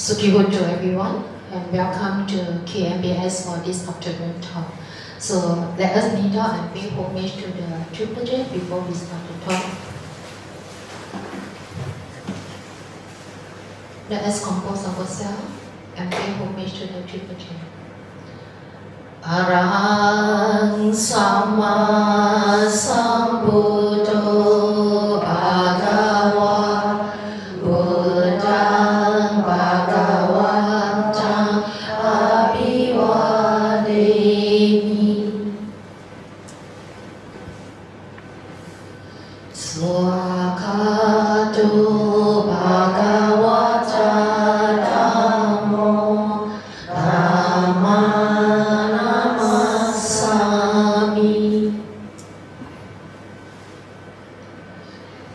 Sukhihood to everyone and welcome to KMBS for this afternoon talk. So let us kneel down and pay homage to the Triple J before we start the talk. Let us compose ourselves and pay homage to the Triple J. Arahang Sama Sambuddho Bhagava Buddhang Bhagavantang Abhivademi Swakato Bhagavata Dhammo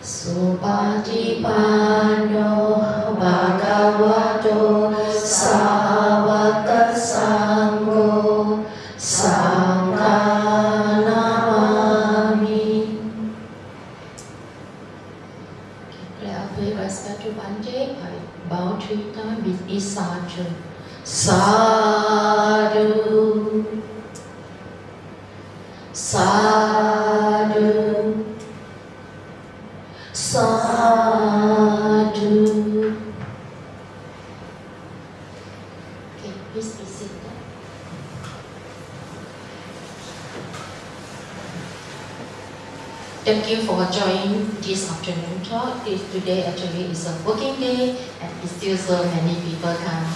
Supatipanno Bhagavato Savaka Sangho Sangha Namami. Let us pay respect to Bhante. I bow 3 times with each sadhu. Sadhu, sadhu, sadhu. Okay, please be seated. Thank you for joining this afternoon talk. Today actually is a working day and still so many people come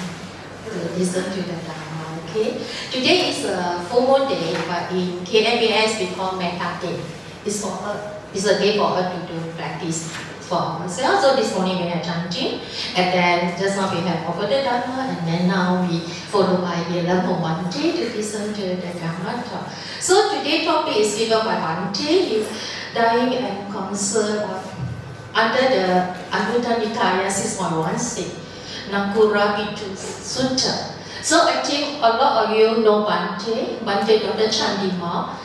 to listen to the Dharma. Okay, today is a formal day, but in KMBS we call Metta Day. It's a day for us to do practice for ourselves. So this morning we had chanting, and then just now we have offered the Dharma, and then now we follow by the level of Bhante to listen to the Dharma talk. So today's topic is given by Bhante. He dying and concerned under the Anutta Nikaya 6.16, Nakura Pitu Sutta. So I think a lot of you know Bhante Dr. Chandima.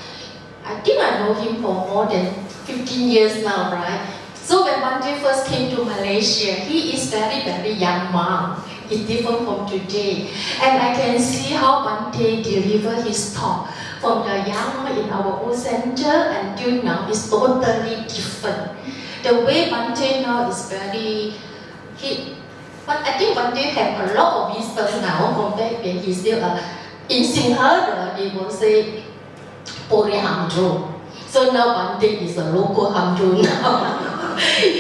I think I know him for more than 15 years now, right? So when Bhante first came to Malaysia, he is very, very young monk. It's different from today. And I can see how Bhante delivered his talk from the young in our old center until now is totally different. The way Bhante now is very, but I think Bhante have a lot of wisdom now compared when he's still in Singhara, they will say, Pori Hamdro. So now Bhante is a local Hamdro now.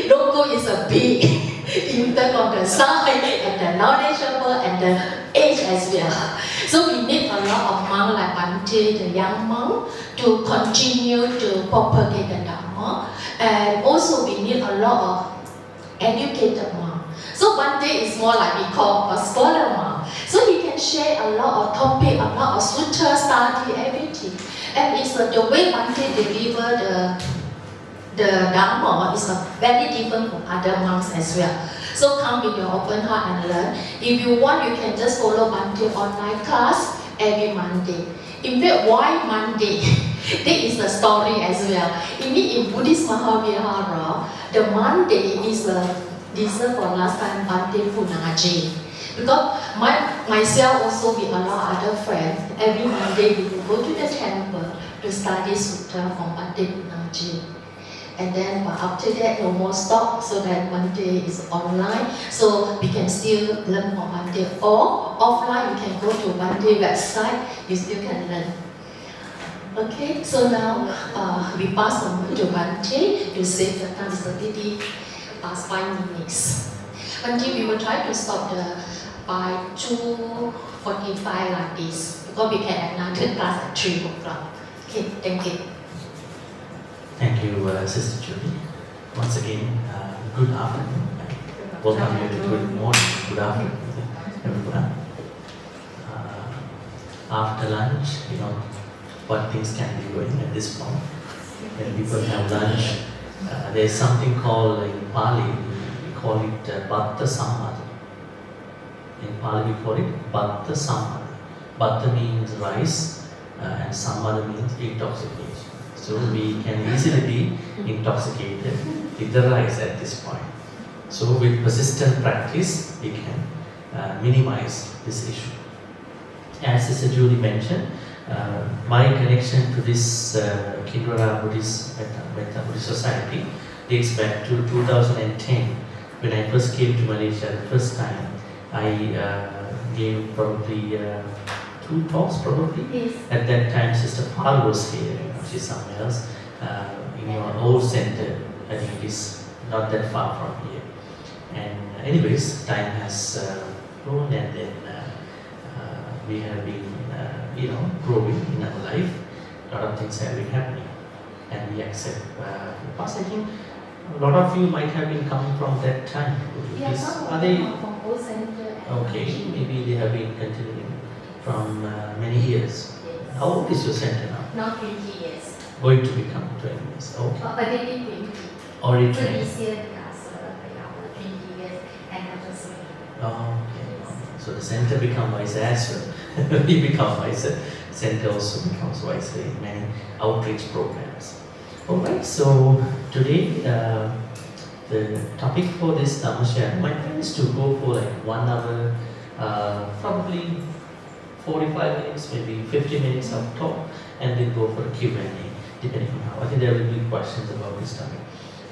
Local is a big in terms of the size and the knowledgeable and the age as well. So we need a lot of monks like Bhante, the young monk, to continue to propagate the Dharma. And also we need a lot of educated monks. So Bhante is more like we call a scholar monk. So he can share a lot of topic, a lot of sutra, study, everything. And it's the way Bhante deliver the Dharma is very different from other monks as well. So come with your open heart and learn. If you want, you can just follow Bhante online class every Monday. In fact, why Monday? There is a story as well. In Buddhist Mahavihara, the Monday is reserved for last time Bhante Punaji. Because myself also with a lot of other friends, every Monday we will go to the temple to study sutra from Bhante Punaji. And then but after that no more stop, so that Bhante is online, so we can still learn from Bhante. Or offline you can go to Bhante website, you still can learn. Okay, so now we pass on to Bhante to save the time. It's already past 5 minutes. Bhante, we will try to stop by 2:45 like this, because we can have another class at 3 o'clock. Okay, thank you. Thank you, Sister Julie. Once again, good afternoon. Welcome you to good morning, good afternoon, everyone. After lunch, what things can be going at this point. When people have lunch, there's something called in Pali, we call it Bhatta Samadhi. In Pali we call it Bhatta Samadhi. Bhatta means rice and Samadhi means intoxication. So we can easily be intoxicated with the rice at this point. So with persistent practice, we can minimize this issue. As Sister Julie mentioned, my connection to this Kinrara Buddhist Metta Buddhist Society dates back to 2010 when I first came to Malaysia the first time. I gave probably 2 talks probably. Yes. At that time Sister Pal was here, she's somewhere else, in your old center. I think it is not that far from here. And anyways, time has grown, and then we have been growing in our life. A lot of things have been happening, and we accept the past. I think a lot of you might have been coming from that time. Yeah, Are they from old center. okay? Maybe they have been continuing from many years. Yes. How old is your center now? Not 20 years. Going to become 20 years. Okay. Already 20. Already So 20. this year becomes 20 years anniversary. Okay. So the center becomes wiser as well. We become wiser. Center also becomes wiser in many outreach programs. Alright, so today the topic for this Dhamma my plan is to go for like 1 hour, probably 45 minutes, maybe 50 minutes of talk, and then go for a Q&A, depending on how. I think there will be questions about this topic.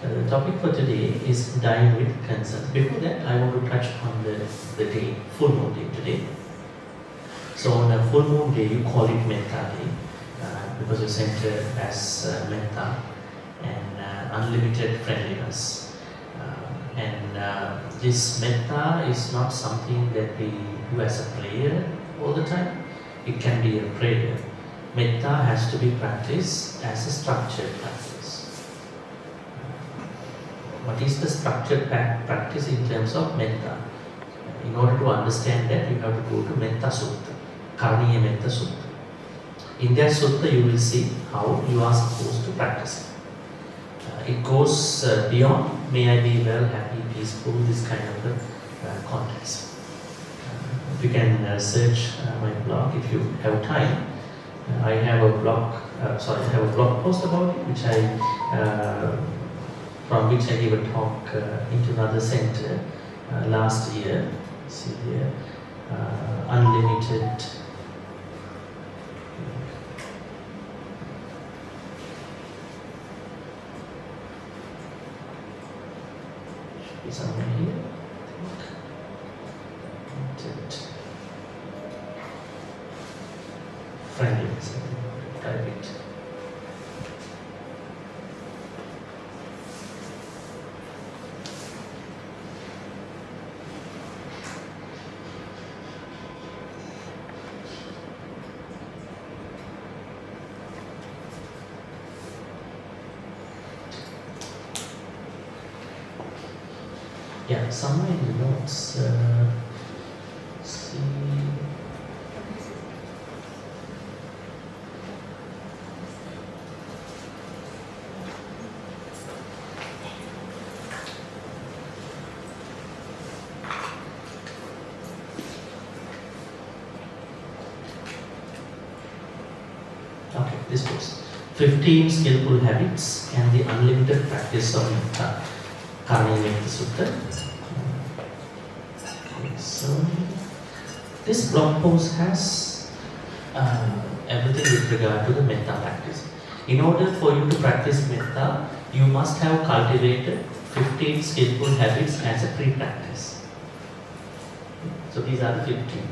The topic for today is dying with concern. Before that, I want to touch on the day, full moon day today. So on a full moon day, you call it Metta day, because your center has Metta and unlimited friendliness. This Metta is not something that we do as a prayer all the time. It can be a prayer. Metta has to be practiced as a structured practice. What is the structured practice in terms of Metta? In order to understand that, you have to go to Metta Sutta, Karaniya Metta Sutta. In that sutta, you will see how you are supposed to practice it. It goes beyond, may I be well, happy, peaceful, this kind of a context. You can search my blog if you have time. I have a blog post about it, which from which I gave a talk into another center last year. See here, unlimited. Should be somewhere here. Friendliness. Type it. Yeah, somewhere in the notes. See. Okay, this goes. 15 skillful habits and the unlimited practice of Metta. Karaniya Metta Sutta. Okay, so this blog post has everything with regard to the Metta practice. In order for you to practice Metta, you must have cultivated 15 skillful habits as a pre-practice. So these are the 15.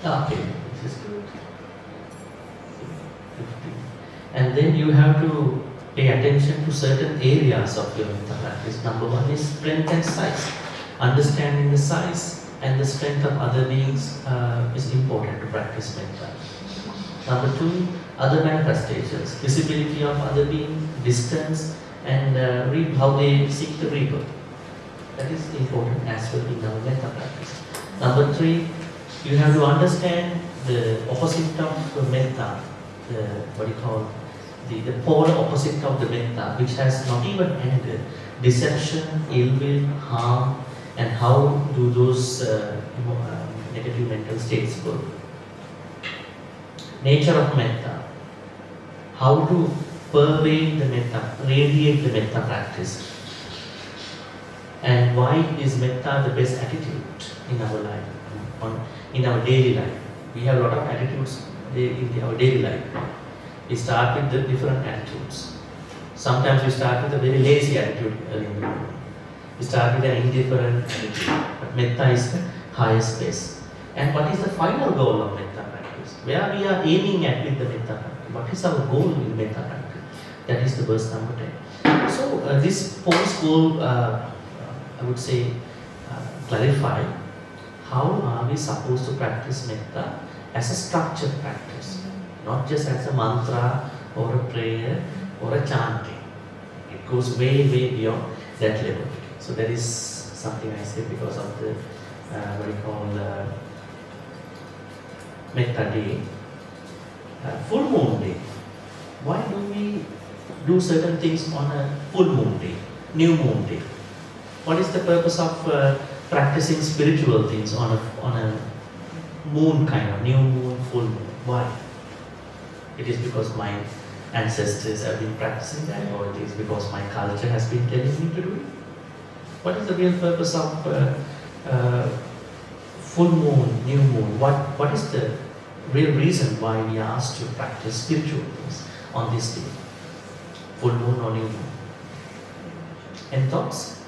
Okay, this is good. 15. And then you have to pay attention to certain areas of your Metta practice. Number 1 is strength and size. Understanding the size and the strength of other beings is important to practice Metta. Number 2, other manifestations, visibility of other beings, distance, and how they seek the rebirth. That is important as well in our Metta practice. Number 3, you have to understand the opposite of Metta, the polar opposite of the Metta, which has not even anger, deception, ill will, harm, and how do those negative mental states work. Nature of Metta, how to pervade the Metta, radiate the Metta practice. And why is metta the best attitude in our life, in our daily life? We have a lot of attitudes in our daily life. We start with the different attitudes. Sometimes we start with a very lazy attitude early in the morning. We start with an indifferent attitude. But metta is the highest base. And what is the final goal of metta practice? Where we are aiming at with the metta practice? What is our goal in metta practice? That is the verse number 10. So this post will, I would say, clarify how are we supposed to practice metta as a structured practice, not just as a mantra or a prayer or a chanting. It goes way, way beyond that level. So that is something I say because of the what we call Metta Day, full moon day. Why do we do certain things on a full moon day, new moon day? What is the purpose of practicing spiritual things on a moon kind of new moon, full moon? Why? It is because my ancestors have been practicing that, or it is because my culture has been telling me to do it? What is the real purpose of full moon, new moon? What is the real reason why we are asked to practice spiritual things on this day? Full moon or new moon? Any thoughts?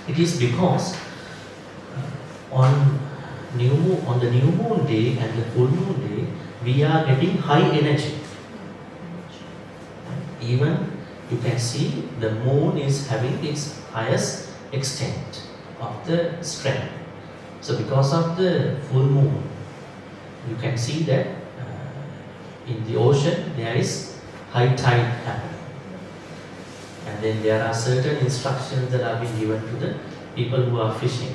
It is because on the new moon day and the full moon day, we are getting high energy. Even you can see the moon is having its highest extent of the strength. So because of the full moon, you can see that in the ocean there is high tide happening. And then there are certain instructions that are being given to the people who are fishing.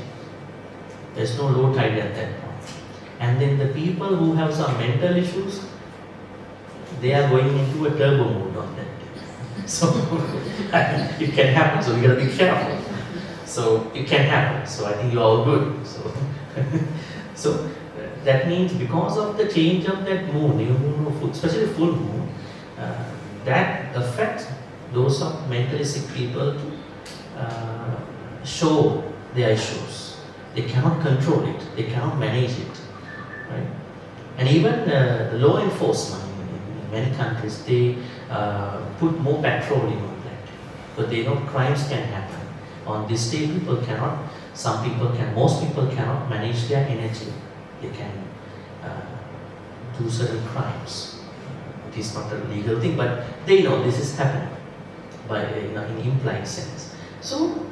There's no low tide at that point. And then the people who have some mental issues, they are going into a turbo mode on that. So it can happen, so we gotta be careful. So it can happen. So I think you are all good. So that means because of the change of that moon, new moon or full, especially full moon, that affects those of mentally sick people to show their issues. They cannot control it. They cannot manage it. Right? And even the law enforcement in many countries, they put more patrolling on that. But they know crimes can happen. On this day, people cannot, some people can, most people cannot manage their energy. They can do certain crimes. It is not a legal thing, but they know this is happening by in implied sense. So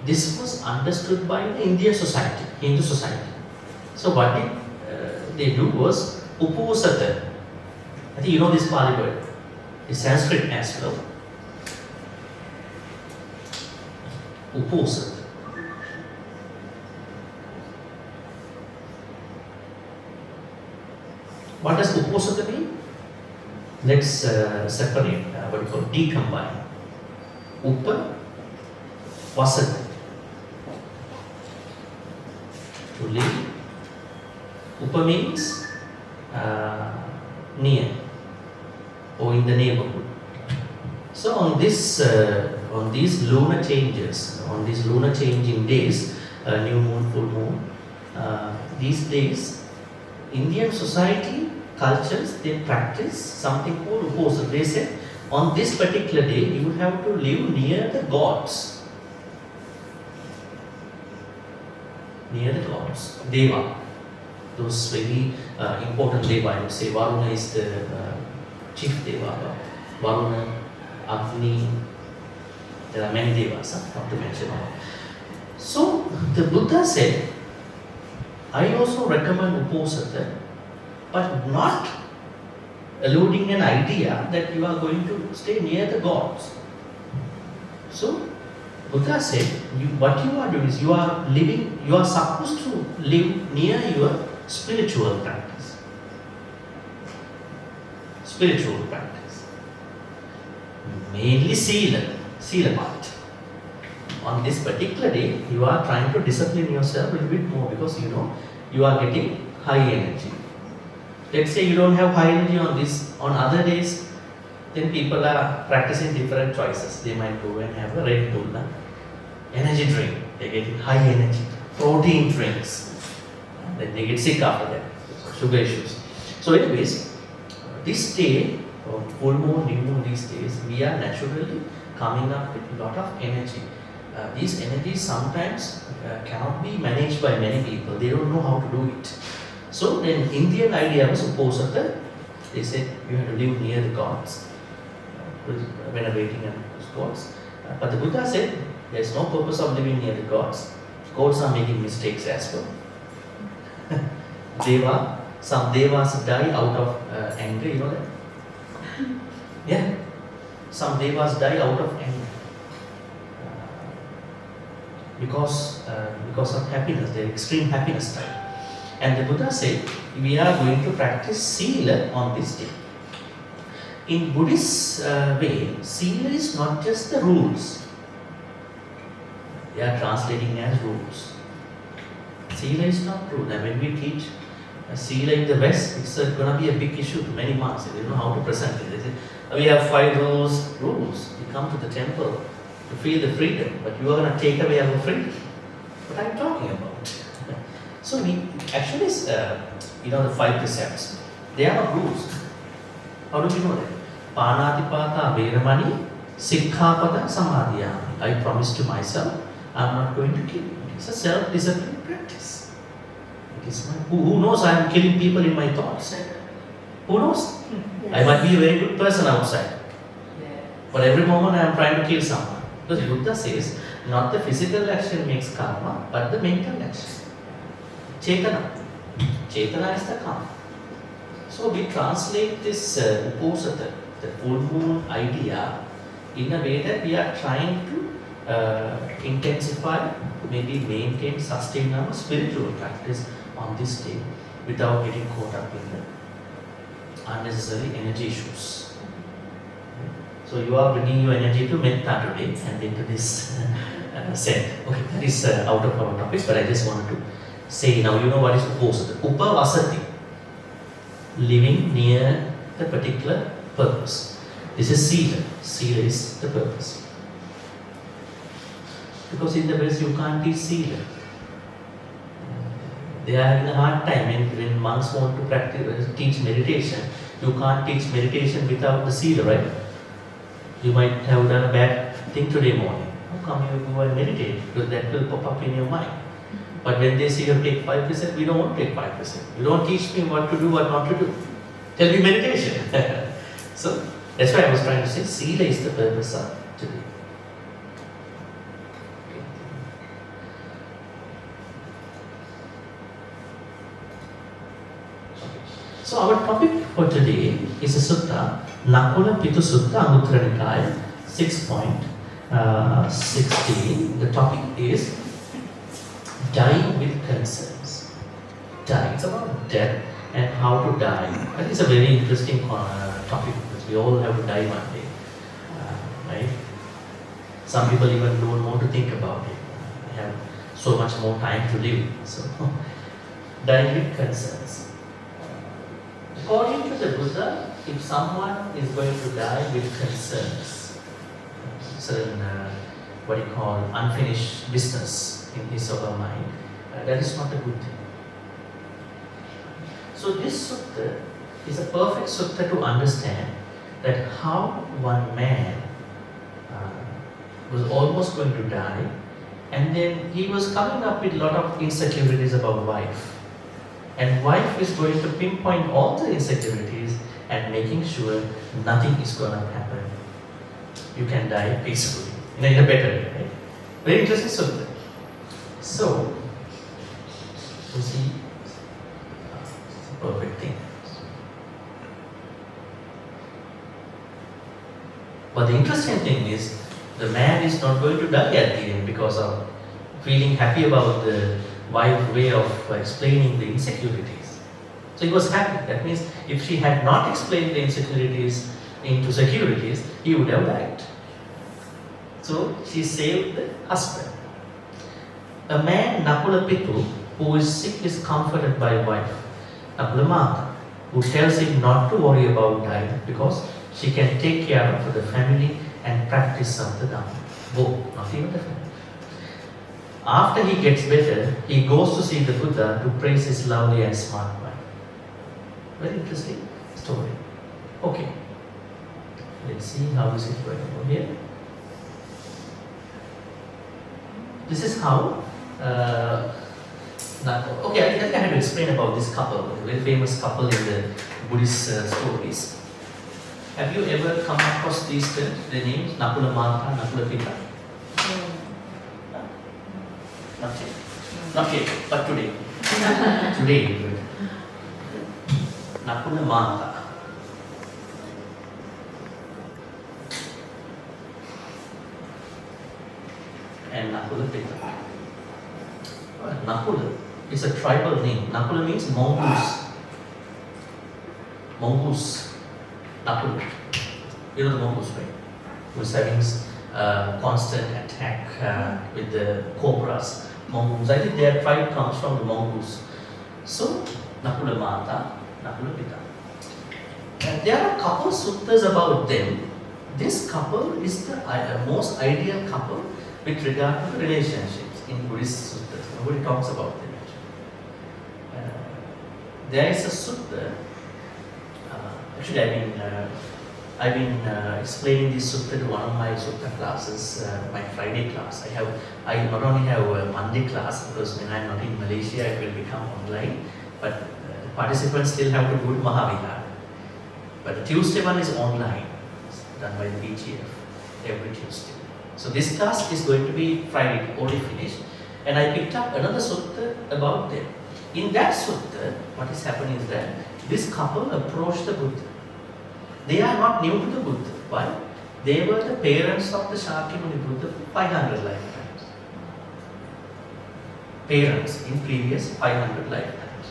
this was understood by the Indian society, Hindu society. So what did they do was Upusata. I think you know this Pali word. It's Sanskrit as well. Upusata. What does Upusata mean? Let's separate, what we call decombine. Upa, Vasata. To live. Upa means near or in the neighborhood. So on this, on these lunar changes, on these lunar changing days, new moon, full moon, these days, Indian society, cultures, they practice something called Upasana. They say, on this particular day, you have to live near the gods. Near the gods, Deva. Those very important Deva. I would say Varuna is the chief Deva. Varuna, Agni, there are many Devas, not to mention all. So the Buddha said, I also recommend Upasana, but not alluding an idea that you are going to stay near the gods. So Buddha said, what you are doing is you are living, you are supposed to live near your spiritual practice. Spiritual practice. Mainly Sila part. On this particular day, you are trying to discipline yourself a little bit more because you know you are getting high energy. Let's say you don't have high energy on other days, then people are practicing different choices. They might go and have a Red Bull energy drink. They're getting high energy, protein drinks. Then they get sick after that. Sugar issues. So anyways, this day, full moon, new moon, these days, we are naturally coming up with a lot of energy. These energies sometimes cannot be managed by many people. They don't know how to do it. So then Indian idea was Uposatha. They said you have to live near the gods, venerating those gods. But the Buddha said there is no purpose of living near the gods. Gods are making mistakes as well. Some devas die out of anger, you know that? Yeah. Some devas die out of anger. Because of happiness, their extreme happiness type. And the Buddha said, we are going to practice Sila on this day. In Buddhist way, Sila is not just the rules. They are translating as rules. Sila is not rule. And when we teach Sila in the West, it's going to be a big issue to many monks. They don't know how to present it. They say, we have 5 rules. You come to the temple to feel the freedom, but you are going to take away our freedom. What are you talking about? So we actually, the 5 precepts, they are not rules. How do we know that? Panatipata Veramani Sikkhapada Samadhiyami. I promise to myself, I am not going to kill. It's a self-discipline practice. It is who knows I am killing people in my thoughts? Who knows? Yes. I might be a very good person outside. Yes. But every moment I am trying to kill someone. Because Buddha says, not the physical action makes karma, but the mental action. Chetana. Chetana is the karma. So we translate this Uposatha, the full moon idea, in a way that we are trying to intensify, maybe maintain, sustain our spiritual practice on this day without getting caught up in the unnecessary energy issues. So you are bringing your energy to Metta today and into this set. Okay, that is out of our topic, but I just wanted to say now, you know what is Uposatha. Upavasati, living near the particular purpose. This is Sila. Sila is the purpose. Because in the West you can't teach Sila. They are in a hard time when monks want to teach meditation. You can't teach meditation without the Sila, right? You might have done a bad thing today morning. How come you go and meditate? Because that will pop up in your mind. But when they say you take 5%, we don't want to take 5%. You don't teach me what to do, what not to do. Tell me meditation. So that's why I was trying to say Sila is the purpose of today. So our topic for today is a sutta, Nakula Pitu Sutta, Anguttara Nikaya, 6.16. The topic is dying with concerns. Dying. It's about death and how to die. That is a very interesting topic because we all have to die one day. Right? Some people even don't want to think about it. They have so much more time to live. So, dying with concerns. According to the Buddha, if someone is going to die with concerns, certain what you call unfinished business in his or her mind, that is not a good thing. So this sutta is a perfect sutta to understand that how one man was almost going to die, and then he was coming up with a lot of insecurities about wife. And wife is going to pinpoint all the insecurities and making sure nothing is going to happen. You can die peacefully, in a better way, right? Very interesting sutta. So, you see, it's a perfect thing. But the interesting thing is, the man is not going to die at the end because of feeling happy about the wife's way of explaining the insecurities. So he was happy. That means if she had not explained the insecurities into securities, he would have died. So she saved the husband. A man, Nakula Pitu, who is sick is comforted by a wife, Nakula Mata, who tells him not to worry about dying because she can take care of the family and practice Sattadhamma. Both, not even the family. after he gets better, he goes to see the Buddha to praise his lovely and smart wife. Very interesting story. Okay. Let's see how is it going over here. This is how. Okay, I think I had to explain about this couple, a very famous couple in the Buddhist stories. Have you ever come across these terms, the names? Nakula Mata, Nakula Pitta? Not yet. Not yet, but today. Today, good. Nakula Mata. And Nakula Pitta. Nakula is a tribal name. Nakula means mongoose. Mongoose. Nakula. You know the mongoose, right? Who's having constant attack with the cobras. Mongoose. I think their tribe comes from the mongoose. So, Nakula Mata, Nakula Pitta. And there are a couple suttas about them. This couple is the most ideal couple with regard to the relationships in Buddhist suttas. Nobody talks about them actually. There is a sutta. Actually, I've been explaining this sutta to one of my sutta classes, my Friday class. I not only have a Monday class because when I'm not in Malaysia, it will become online. But participants still have to go to Mahavihar. But the Tuesday one is online, it's done by the BGF every Tuesday. So this class is going to be Friday, already finished. And I picked up another sutta about them. In that sutta, what is happening is that this couple approached the Buddha. They are not new to the Buddha. Why? They were the parents of the Shakyamuni Buddha for 500 lifetimes. Parents in previous 500 lifetimes.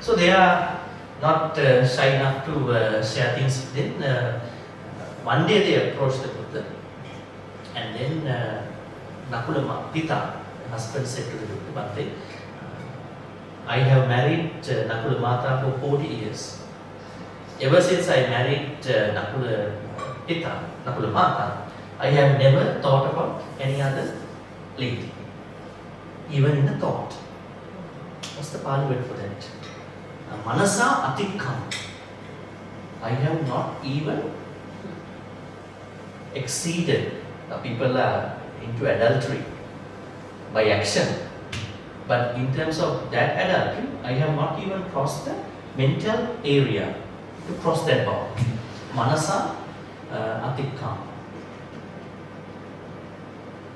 So they are not shy enough to share things with them. One day they approached the Buddha. And then Nakula Pitta, the husband, said to the Buddha, Bhante, I have married Nakula Mata for 40 years. Ever since I married Nakula Pitta, Nakula Mata, I have never thought about any other lady, even in a thought. What's the Pali word for that? Manasa Atikkam. I have not even exceeded. Now people are into adultery by action. But in terms of that adultery, I have not even crossed the mental area to cross that bound. Manasa Atikkam.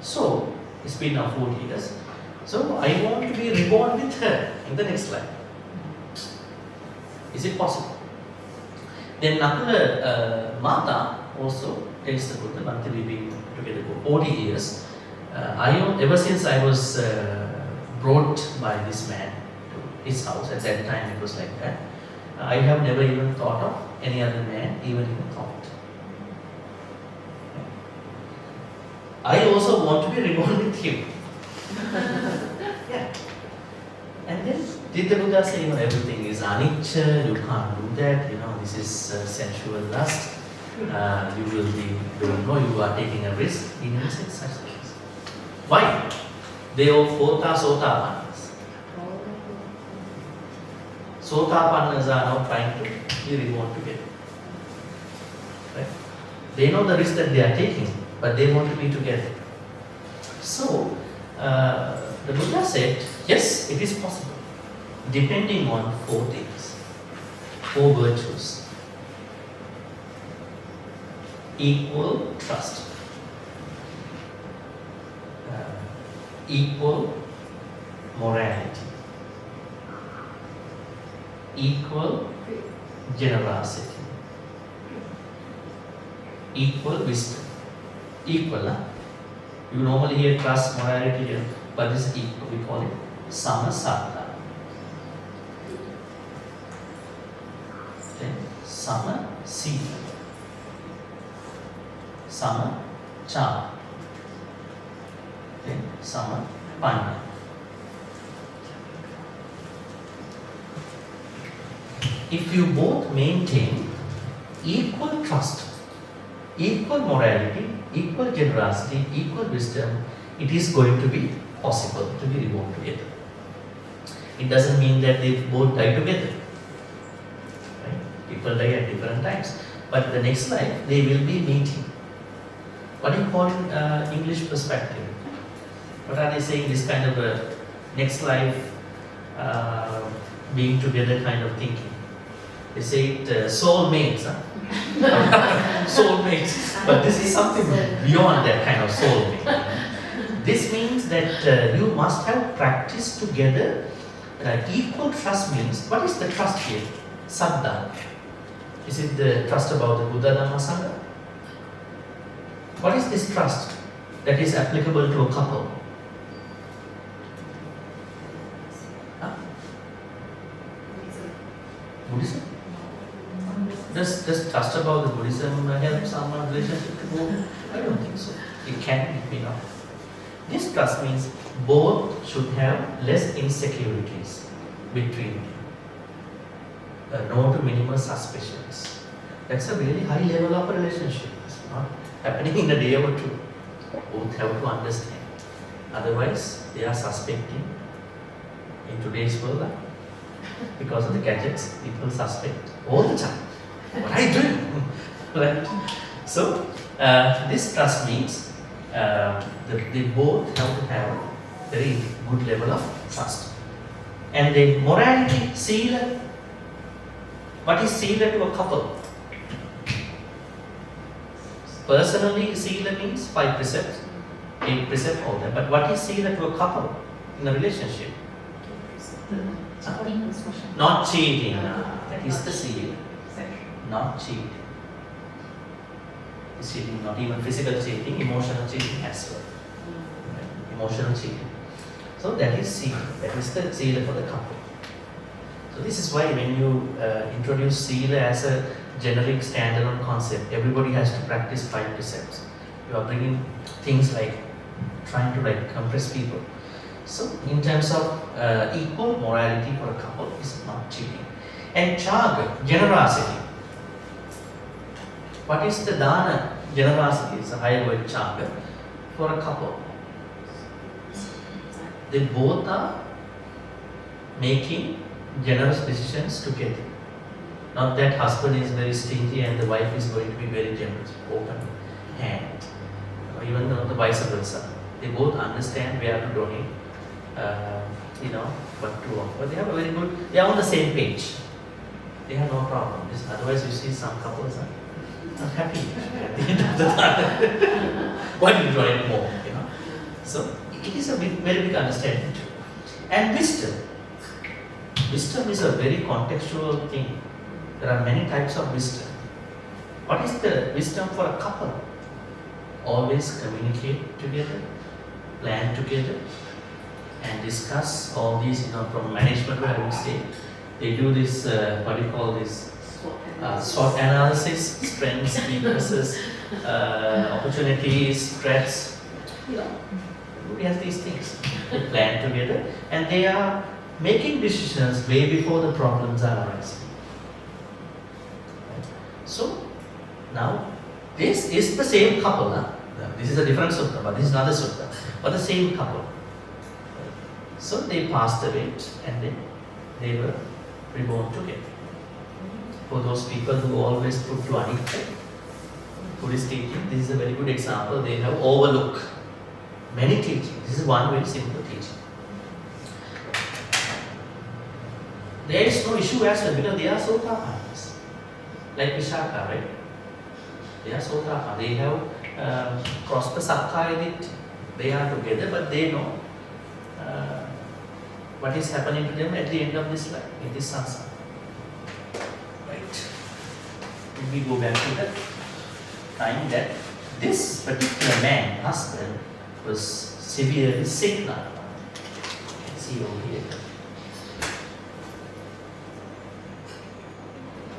So, it's been now 40 years. So, I want to be reborn with her in the next life. Is it possible? Then Nakula Mata also tells the Buddha, Bhante, we've been together for 40 years. Ever since I was brought by this man to his house, at that time it was like that, I have never even thought of any other man, even in a thought. I also want to be reborn with him. Yeah. And then did the Buddha say, everything is anicca, you can't do that, this is sensual lust, you don't know, you are taking a risk. He never said such things. Why? They are Sotapannas. Sotapannas are now trying to be reborn together. Right? They know the risk that they are taking, but they want to be together. So, the Buddha said, yes, it is possible, depending on 4 things, 4 virtues. Equal trust, equal morality, equal generosity, equal wisdom. Equal, you normally hear trust, morality, but this is equal. We call it Samasatta. Okay, Samasita, Samacha, okay, Samapanna. If you both maintain equal trust, equal morality, equal generosity, equal wisdom, it is going to be possible to be reborn together. It doesn't mean that they both die together. Right? People die at different times. But the next life, they will be meeting. What do you call in English perspective? What are they saying? This kind of a next life being together kind of thinking. They say it soulmates. Huh? Soulmates. But this is something beyond that kind of soulmate. This means that you must have practiced together. Equal trust means, what is the trust here? Saddha. Is it the trust about the Buddha Dhamma Sangha? What is this trust that is applicable to a couple? Huh? Buddhism? Does trust about the Buddhism help someone's relationship to go? I don't think so. It can be enough. This trust means both should have less insecurities between them. No to minimal suspicions. That's a really high level of a relationship. It's not happening in a day or two. Both have to understand. Otherwise, they are suspecting. In today's world, because of the gadgets, people suspect all the time. What are you doing? Right? So, this trust means they both have to have a very good level of trust. And the morality, sila. What is sila to a couple? Personally, sila means 5 precepts, 8 precepts, all that. But what is sila to a couple in a relationship? Not cheating. That is the sila. Not cheating. Cheating, not even physical cheating, emotional cheating as well. Emotional cheating. So that is sila. That is the sila for the couple. So this is why when you introduce sila as a generic standalone concept, everybody has to practice 5 precepts. You are bringing things like trying to compress people. So in terms of equal morality for a couple is not cheating. And chaga, generosity. What is the dana? Generosity is a higher word, chaga, for a couple. They both are making generous decisions together. Not that husband is very stingy and the wife is going to be very generous, open hand. Or even though the vice versa. They both understand where to donate, what to offer. They have a very good, they are on the same page. They have no problem. Otherwise you see some couples are not happy at the end of the time. Why do you donate more? So it is a very big understanding too. And wisdom. Wisdom is a very contextual thing. There are many types of wisdom. What is the wisdom for a couple? Always communicate together, plan together, and discuss all these, from management, I would say. They do this, SWOT analysis, strengths, weaknesses, opportunities, threats. Everybody has these things. They plan together and they are making decisions way before the problems are arising. So, now, this is the same couple. This is a different sutta, but this is another sutta. But the same couple. So, they passed away and then they were reborn together. For those people who always put to anicca, Buddhist teaching, this is a very good example. They have overlooked many teachings. This is one very simple teaching. There is no issue as well because they are sotapannas. Like Vishaka, right? They are sotapanna. They have crossed the sakkaya ditthi. They are together, but they know what is happening to them at the end of this life, in this samsara. Right. We go back to the time that this particular man, husband, was severely sick now. You can see over here.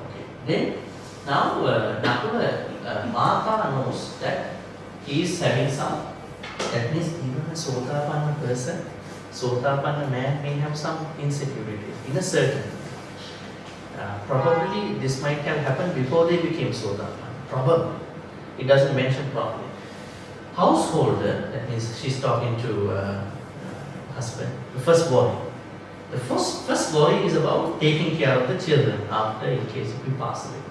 Okay. Then, now Nakula Mata knows that he is having some, that means even a Sotapanna person, Sotapanna man may have some insecurities in a certain way. Probably this might have happened before they became Sotapanna. Probably. It doesn't mention properly. Householder, that means she's talking to husband. The first worry. The first worry is about taking care of the children after in case if you pass away.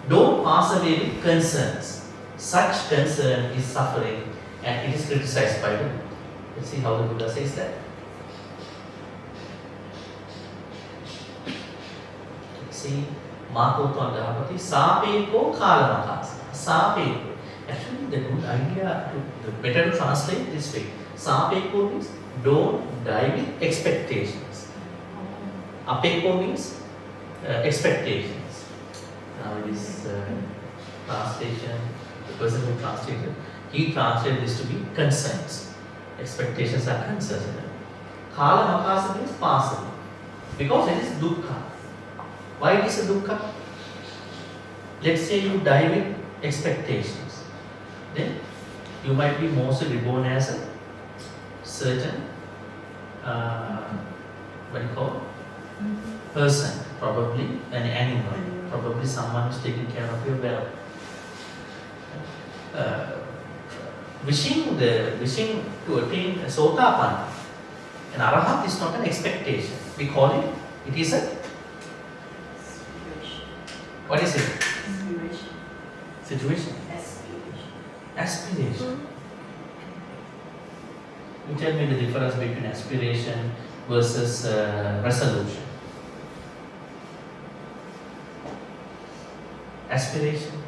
Don't pass away with concerns. Such concern is suffering and it is criticized by the Buddha. Let's see how the Buddha says that. See, Makoto Dhamati, Sapeko Kalamakasa. Sapeko. Actually, the good idea, the better to translate this way. Sapeko means don't die with expectations. Apeko means expectations. Now this translation, the person who translated, he translated this to be concerns. Expectations are concerns. Kala makasa means passing. Because it is dukkha. Why it is a dukkha? Let's say you die with expectations. Then you might be mostly reborn as a certain what do you call person, probably an animal, probably someone who's taking care of your well. Wishing to attain a sotapanna, an arahat is not an expectation. We call it is a what is it? Situation. Aspiration. You tell me the difference between aspiration versus resolution. Aspiration.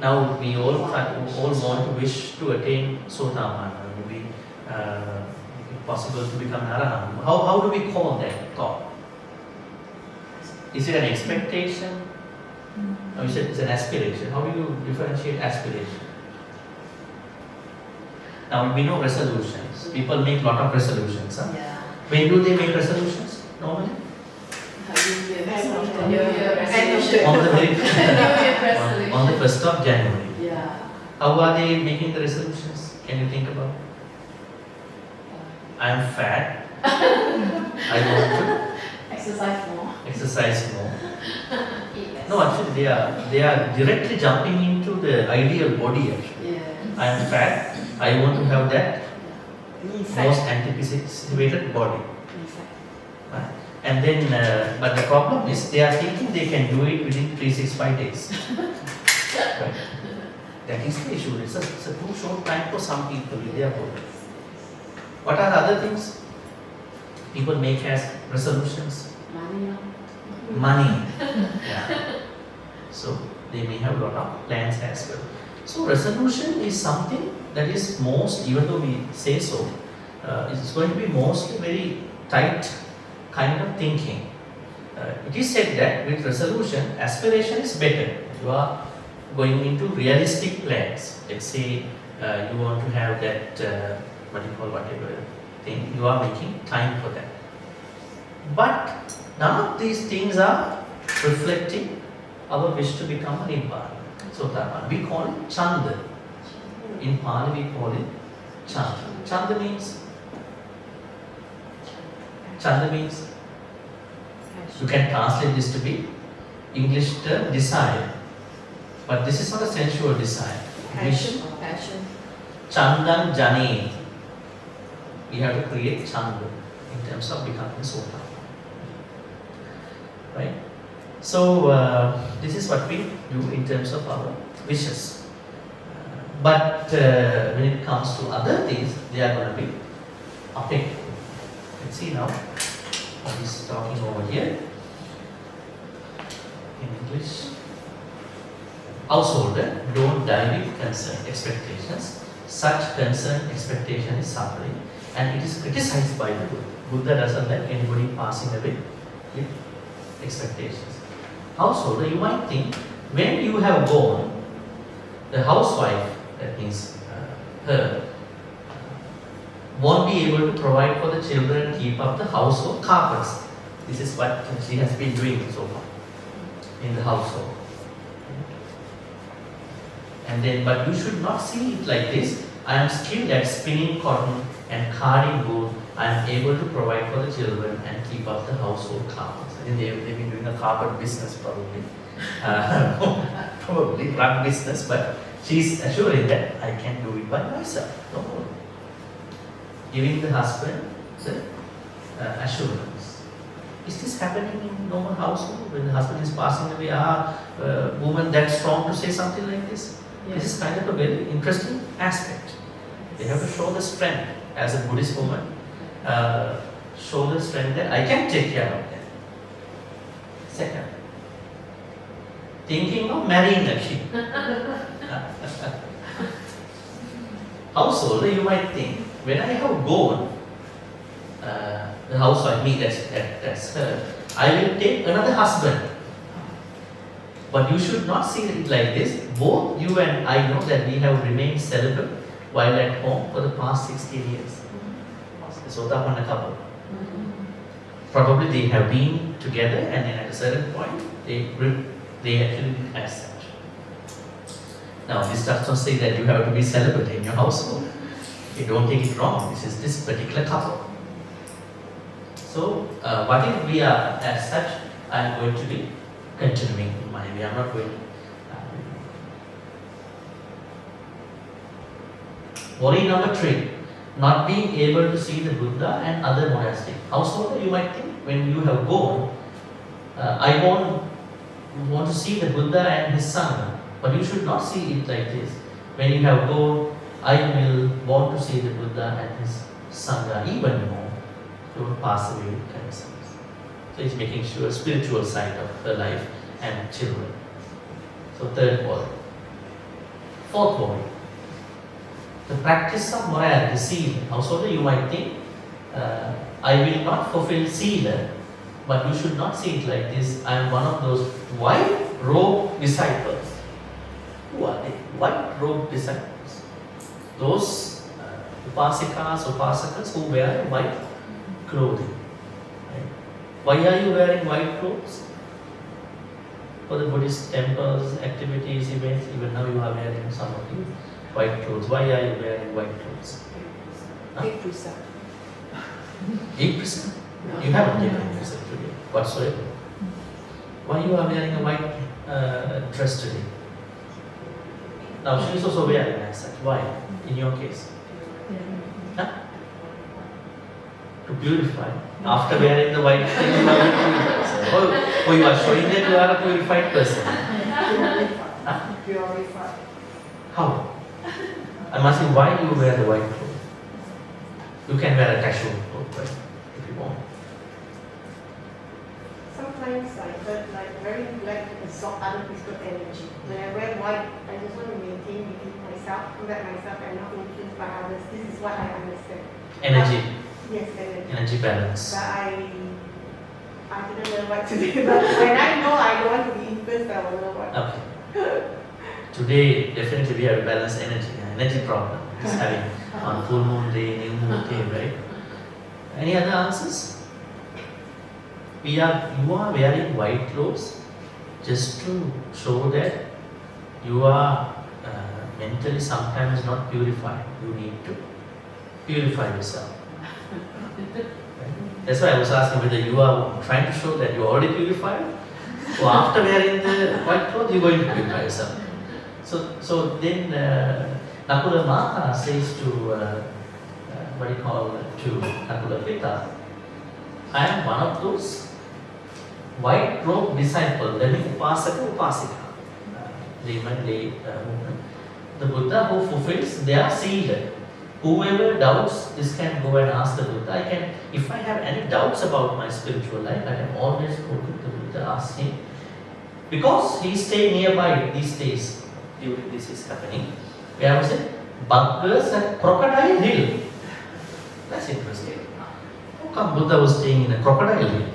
Now we all want to wish to attain sotapanna, maybe if possible to become arahant. How do we call that thought? Is it an expectation? No, you said it's an aspiration. How do you differentiate aspiration? Now we know resolutions. People make a lot of resolutions. Huh? Yeah. When do they make resolutions normally? On the very on the 1st of January. Yeah. How are they making the resolutions? Can you think about? I am fat. I want to exercise more. No, actually they are directly jumping into the ideal body actually. Yes. I am fat. I want to have that most anticipated body. Right? And then, but the problem is they are thinking they can do it within 365 days. Right? That is the issue. It's a too short time for some people with their body. What are the other things people make as resolutions? Money. Yeah. So they may have a lot of plans as well. So resolution is something that is most, even though we say so, it's going to be mostly very tight kind of thinking. It is said that with resolution, aspiration is better. You are going into realistic plans. Let's say you want to have that, whatever thing, you are making time for that. But none of these things are reflecting our wish to become a Nibbana. Sotapanna. We call it Chanda. In Pali we call it Chanda. Chanda means you can translate this to be English term desire. But this is not a sensual desire. Passion. Chandan Jane. We have to create Chanda in terms of becoming Sotapanna. Right? So this is what we do in terms of our wishes. But when it comes to other things, they are going to be affected. Let's see now what he's talking over here in English. Householder, don't die with concern, expectations. Such concern, expectation is suffering, and it is criticized by the Buddha. Buddha doesn't like anybody passing away with expectations. Householder, you might think, when you have born, the housewife, that means her, won't be able to provide for the children and keep up the household carpets. This is what she has been doing so far in the household. And then, but you should not see it like this. I am skilled at spinning cotton and carding wood. I am able to provide for the children and keep up the household carpets. I think they've been doing a carpet business probably. Probably rug business, but she's assuring that I can do it by myself. Don't worry. giving the husband the assurance. Is this happening in normal household? When the husband is passing away, woman that strong to say something like this? Yes. This is kind of a very interesting aspect. They have to show the strength as a Buddhist woman, show the strength that I can take care of them. Second, thinking of marrying a king. Householder, you might think, when I have gone, the housewife, me, that's her, I will take another husband. But you should not see it like this. Both you and I know that we have remained celibate while at home for the past 16 years. The Sotapanna couple. Probably they have been together and then at a certain point they actually did as such. Now this does not say that you have to be celibate in your household. You don't take it wrong. This is this particular couple. So what if we are as such, I am going to be continuing in my way. I am not going to. Worry number 3. Not being able to see the Buddha and other monastic. Householder, you might think, when you have gone, I want to see the Buddha and his Sangha. But you should not see it like this. When you have gone, I will want to see the Buddha and his Sangha even more. Don't pass away with cancers. So it's making sure spiritual side of her life and children. So third worry. Fourth worry. The practice of morality, sila. Householder, you might think, I will not fulfill sila, but you should not see it like this. I am one of those white robe disciples. Who are they? White robe disciples. Those upasikas, upasakas who wear white clothing. Right? Why are you wearing white clothes? For the Buddhist temples, activities, events, even now you are wearing some of you white clothes. Why are you wearing white clothes? 8%. 8%? You haven't taken 8% today whatsoever. Why you are wearing a white dress today? Now she is also wearing as such. Why? In your case? Huh? To purify. After wearing the white thing, you are purified. Oh, you are showing that you are a purified person. Huh? Purified. How? I'm asking why you wear the white clothes. You can wear a casual clothes, right? If you want. Sometimes I felt like wearing black absorb other people's energy. When I wear white, I just want to maintain within myself, protect myself and not influenced by others. This is what I understand. Energy. Yes, energy. Energy balance. But I didn't know what to do. But when I know I don't want to be influenced, I will know what to do. Okay. Today, definitely we have a balanced energy. Energy problem. It's having on full moon day, new moon day, right? Any other answers? You are wearing white clothes just to show that you are mentally sometimes not purified. You need to purify yourself. Right? That's why I was asking whether you are trying to show that you are already purified, or after wearing the white clothes you are going to purify yourself. So then Nakula Mata says to to Nakula Pita, I am one of those white robe disciples, that means upasaka, upasika, layman, lay movement. The Buddha who fulfills their sila. Whoever doubts this can go and ask the Buddha. If I have any doubts about my spiritual life, I can always go to the Buddha, ask him. Because he stayed nearby these days during this is happening. Where was it? Buggers at Crocodile Hill. That's interesting. How come Buddha was staying in a crocodile hill?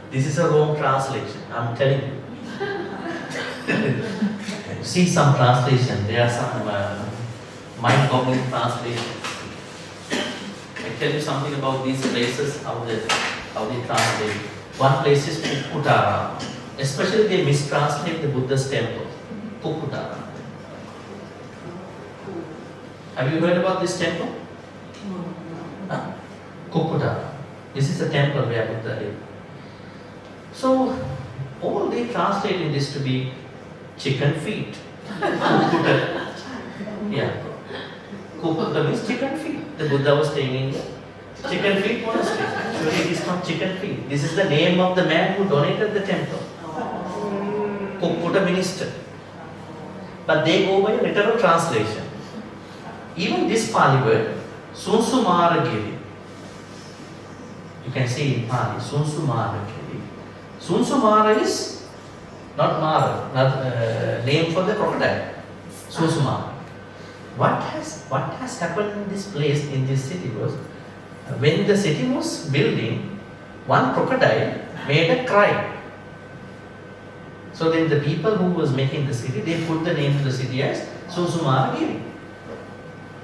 This is a wrong translation, I'm telling you. See some translation, there are some mind-boggling translations. I tell you something about these places, how they translate. One place is Kukutara. Especially they mistranslate the Buddha's temple. Kukutara. Have you heard about this temple? Huh? Kukutara. This is the temple where Buddha lived. So, all they translated this to be chicken feet. Yeah. Kuputta means chicken feet. The Buddha was staying in the chicken feet monastery. Actually, it is not chicken feet. This is the name of the man who donated the temple. Kuputta minister. But they go by a literal translation. Even this Pali word, Sunsumaragiri. You can see in Pali, Sunsumaragiri. Sunsumara is not Mara, not name for the crocodile. Sunsumara. What has happened in this place, in this city was, when the city was building, one crocodile made a cry. So then the people who was making the city, they put the name of the city as Sunsumaragiri.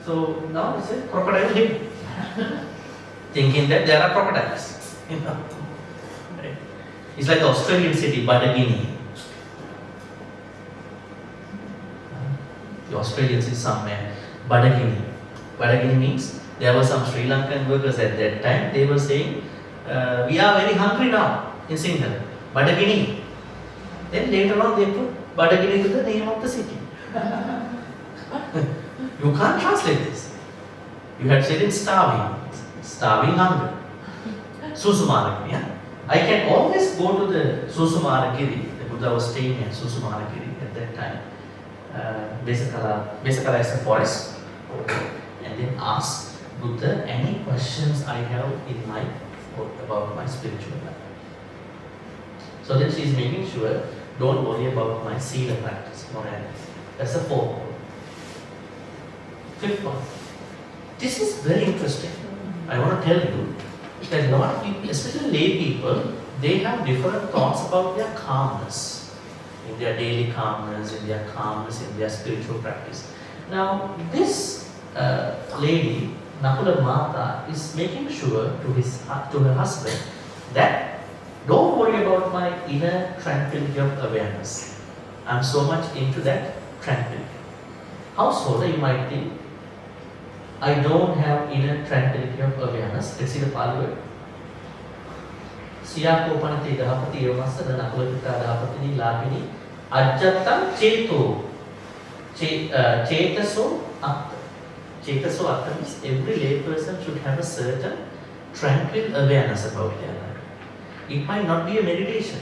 So now it's a crocodile hill. Thinking that there are crocodiles. Right? It's like the Australian city, Badagini. The Australians is somewhere, Badagini. Badagini means there were some Sri Lankan workers at that time, they were saying, we are very hungry now in Sinhala. Badagini. Then later on they put Badagini to the name of the city. You can't translate this. You had said it's starving hunger. Susumaragiri. Yeah? I can always go to the Susumaragiri. The Buddha was staying at Susumaragiri at that time. Besakala is a forest. And then ask Buddha any questions I have in life about my spiritual life. So then she is making sure, don't worry about my sila practice, morality. That's the fourth one. Fifth one. This is very interesting. I want to tell you that a lot of people, especially lay people, they have different thoughts about their calmness, in their daily calmness, in their spiritual practice. Now, this lady, Nakula Mata, is making sure to her husband that don't worry about my inner tranquility of awareness. I'm so much into that tranquility. Householder, you might think, I don't have inner tranquility of awareness. Let's see the Pali word. Siyakopanati dahapati evamassa danakulapita dahapatini lapini ajjatam cheto chetaso atta. Chetaso atta means every lay person should have a certain tranquil awareness about their life. It might not be a meditation,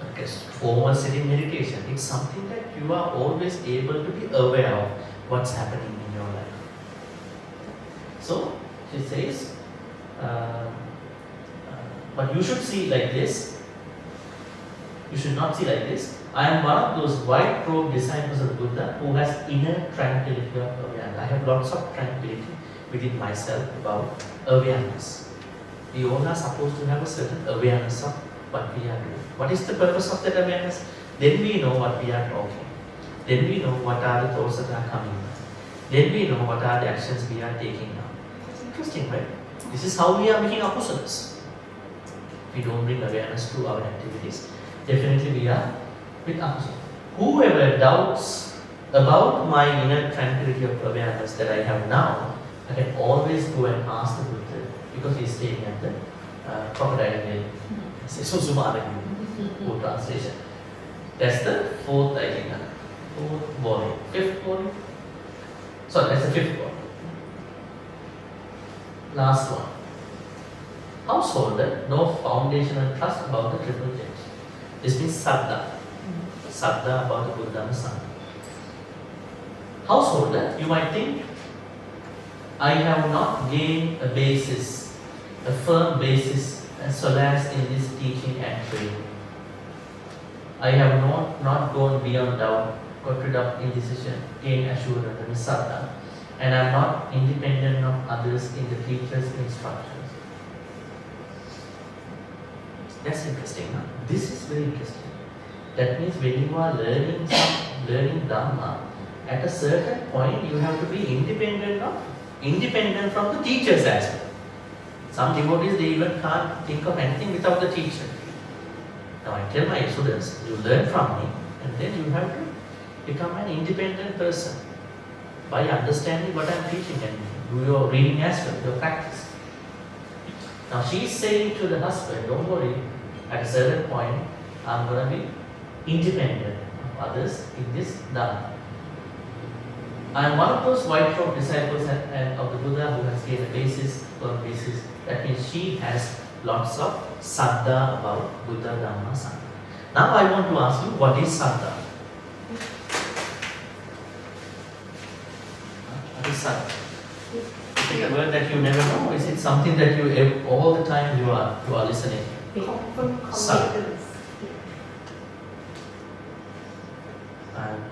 like a formal sitting meditation. It's something that you are always able to be aware of what's happening in your life. So she says, but you should see like this. You should not see like this. I am one of those white-robed disciples of Buddha who has inner tranquility of awareness. I have lots of tranquility within myself about awareness. We all are supposed to have a certain awareness of what we are doing. What is the purpose of that awareness? Then we know what we are talking. Then we know what are the thoughts that are coming. Then we know what are the actions we are taking now. It's interesting, right? This is how we are making akusalas. We don't bring awareness to our activities. Definitely we are with akusala. Whoever doubts about my inner tranquility of awareness that I have now, I can always go and ask the Buddha, because he is staying at the crocodile hill. Full translation. That's the fourth, I think. Fourth volume. Fifth volume? Sorry, that's the fifth volume. Last one. Householder, no foundational trust about the triple text. This means Saddha. Saddha about the Buddha and Sangha. Householder, you might think, I have not gained a basis, a firm basis, and solace in this teaching and training. I have not gone beyond doubt, got rid of indecision, gained assurance, that is Saddha, and I am not independent of others in the teacher's instructions. That's interesting. Huh? This is very interesting. That means when you are learning Dhamma, at a certain point you have to be independent from the teachers as well. Some devotees, they even can't think of anything without the teacher. Now I tell my students, you learn from me, and then you have to become an independent person by understanding what I am teaching and do your reading as well, your practice. Now she is saying to the husband, don't worry, at a certain point I am going to be independent of others in this Dhamma. I am one of those white robe disciples of the Buddha who has gained a basis, firm basis. That means she has lots of saddha about Buddha, Dhamma, Sangha. Now I want to ask you, what is saddha? What is saddha? Is it a word that you never know? Is it something that you all the time you are listening? Confidence.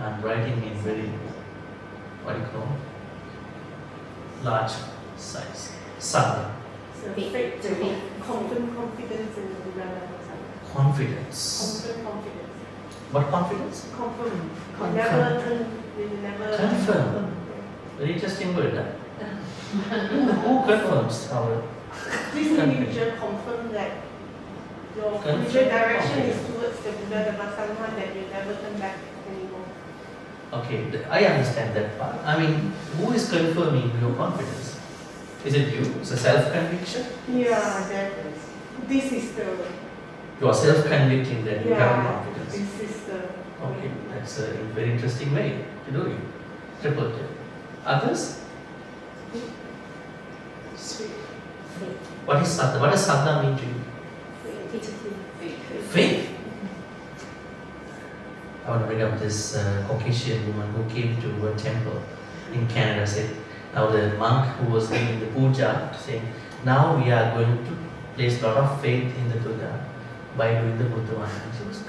I'm writing in very, what do you call, large size. Saddha. So faith, confidence in the Buddha Dhamma Sangha. Confidence. Confidence. What confidence? Confirm. Confirm. Never. Confirm. Very interesting word. Huh? Who confirms our This individual confirm that your future direction is towards the Buddha Dhamma Sangha, that you never turn back anymore. Okay, I understand that part. I mean, who is confirming your confidence? Is it you? It's a self-conviction? Yeah, that is. This is the. You are self-convicting that you have confidence. This is the. Okay, that's a very interesting way to do it. Triple tip. Others? What is saddha? What does saddha mean to you? Faith. I want to bring up this Caucasian woman who came to a temple in Canada. Said, now the monk who was doing the puja saying, now we are going to place a lot of faith in the Buddha by doing the Buddha Vana. It was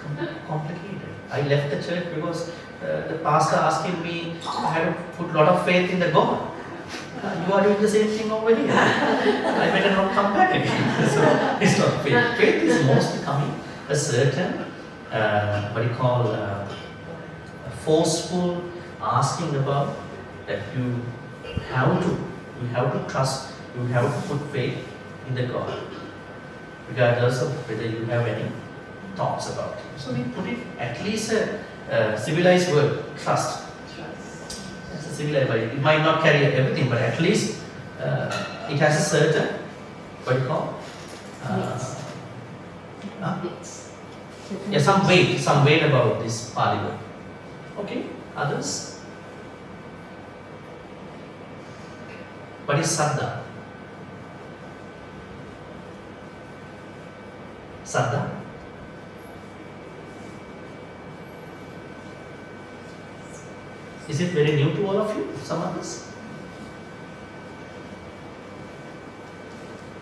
complicated. I left the church because the pastor asking me I had to put a lot of faith in the God. You are doing the same thing over here. I better not come back again. So it's not faith. Faith is mostly coming a certain, what you call, a forceful asking about that you have to trust, you have to put faith in the God, regardless of whether you have any thoughts about it. So we put it at least a civilized word, trust. It's a civilized word. It might not carry everything, but at least it has a certain, what do you call? Yeah, some weight about this Pali word. Okay, others? What is saddha? Saddha? Is it very new to all of you? Some others?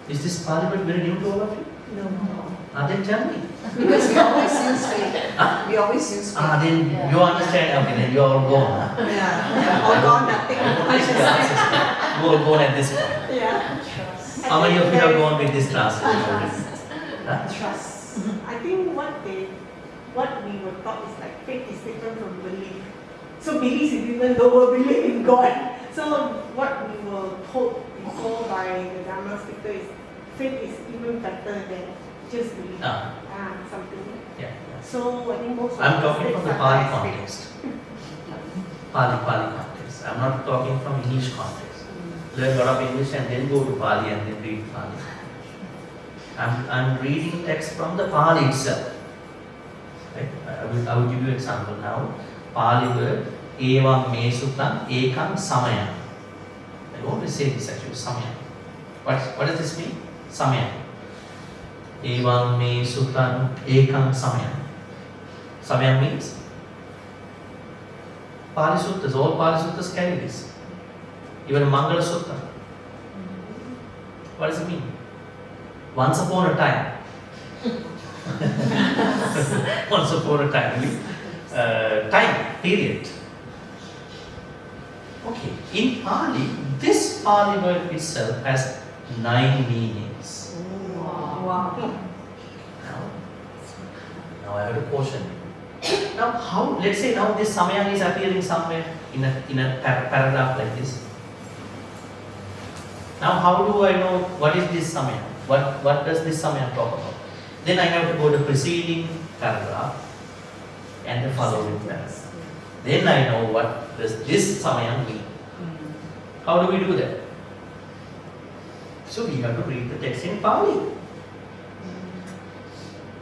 Is this Pali word very new to all of you? No. Then tell me. Because we always use faith. Huh? We always use faith. Then Yeah. you understand, okay, then you are all gone. Huh? Yeah. All gone, nothing. You all gone at this point. Yeah. How many of you have gone with this translation? Huh? Trust. I think what we were taught is like faith is different from belief. So belief is even lower, belief in God. So what we were told before by the Dharma speaker is faith is even better than just belief. Something. Yeah. So I think most of I'm the talking from the states Pali are context. Pali context. I'm not talking from English context. Learn a lot of English and then go to Pali and then read Pali. I'm reading text from the Pali itself. Right? I will give you an example now. Pali word evam me sutam ekam samaya. I don't want to say this actually, samaya. What does this mean? Samaya. Evam me sutam ekam samaya. Samaya means Pali Suttas, all Pali Suttas carry this. Even Mangala Sutta. What does it mean? Once upon a time. Once upon a time. Time, period. Okay, in Pali, this Pali word itself has 9 meanings. Wow. Now I have to caution you. Now how, let's say now this samaya is appearing somewhere in a paragraph like this. Now how do I know what is this samaya? What does this samaya talk about? Then I have to go to the preceding paragraph and the following paragraph. Then I know what does this samaya mean. How do we do that? So we have to read the text in Pali.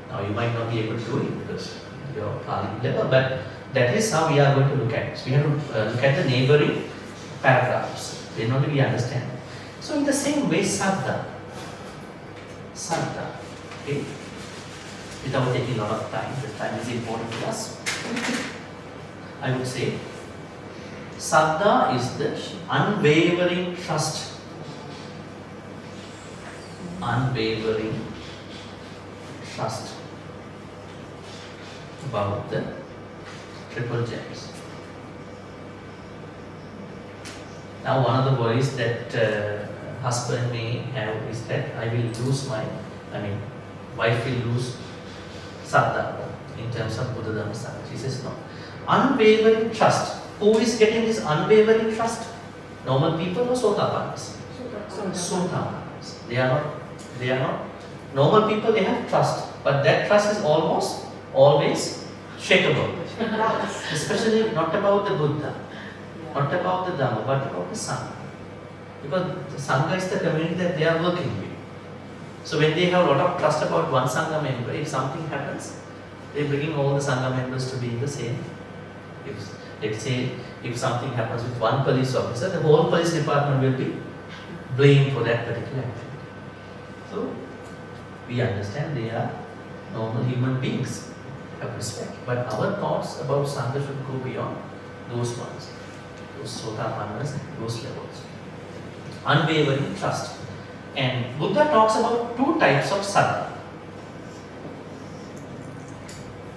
Now you might not be able to do it because you're Pali level, but that is how we are going to look at it. So we have to look at the neighboring paragraphs. Then only we understand. So in the same way, Saddha, okay, without taking a lot of time, the time is important to us. I would say, Saddha is the unwavering trust. Unwavering trust about the triple gems. Now, one of the worries that husband may have is that I will lose wife will lose Saddha in terms of Buddha Dhamma Sangha. She says no. Unwavering trust. Who is getting this unwavering trust? Normal people or Sotapannas? Sotapannas. They are not. Normal people, they have trust, but that trust is almost always shakeable. Especially not about the Buddha, not about the Dhamma, but about the Sangha. Because the Sangha is the community that they are working with. So when they have a lot of trust about one Sangha member, if something happens, they are bringing all the Sangha members to be in the same. Let's say if something happens with one police officer, the whole police department will be blamed for that particular activity. So we understand they are normal human beings, have respect. But our thoughts about Sangha should go beyond those ones, those Sotapannas and those levels. Unwavering trust. And Buddha talks about two types of Saddha.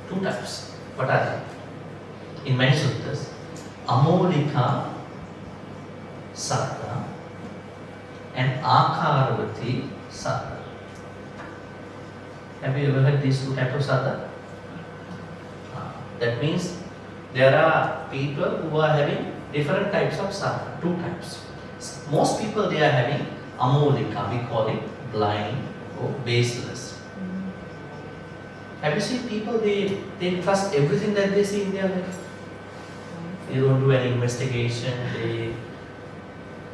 Two types. What are they? In many suttas, Amolika Saddha and Akaravati Saddha. Have you ever heard these two types of Saddha? That means there are people who are having different types of Saddha, two types. Most people, they are having Amolika, we call it blind or baseless. Have you seen people, they trust everything that they see in their life? They don't do any investigation,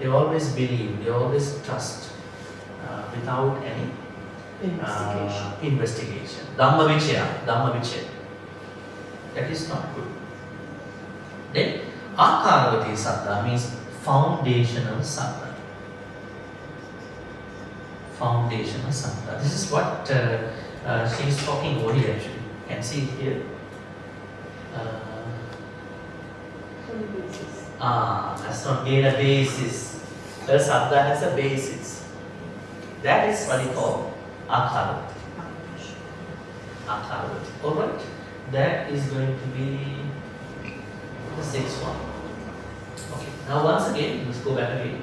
they always believe, they always trust without any investigation. Dhamma vichaya. That is not good. Then Akaravati Saddha means foundational Saddha. Foundational Saddha. This is what she is talking over here actually. You can see it here. That's not get a basis. The Saddha has a basis. That is what we call Akaravati. Alright? That is going to be the sixth one. Okay. Now once again, let's go back again.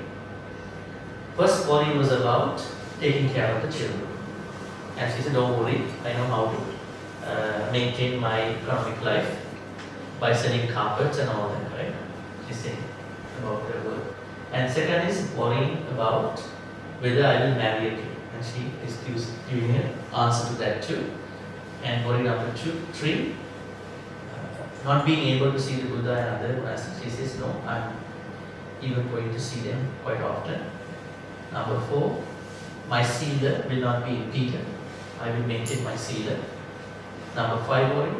First worry was about taking care of the children. And she said, don't worry, I know how to maintain my economic life by selling carpets and all that, right? She said about her work. And second is worrying about whether I will marry again. And she is giving an answer to that too. And worry number 3, not being able to see the Buddha and other masters. She says, no, I'm even going to see them quite often. Number 4, my sila will not be impeded. I will maintain my sila. Number 5 worry,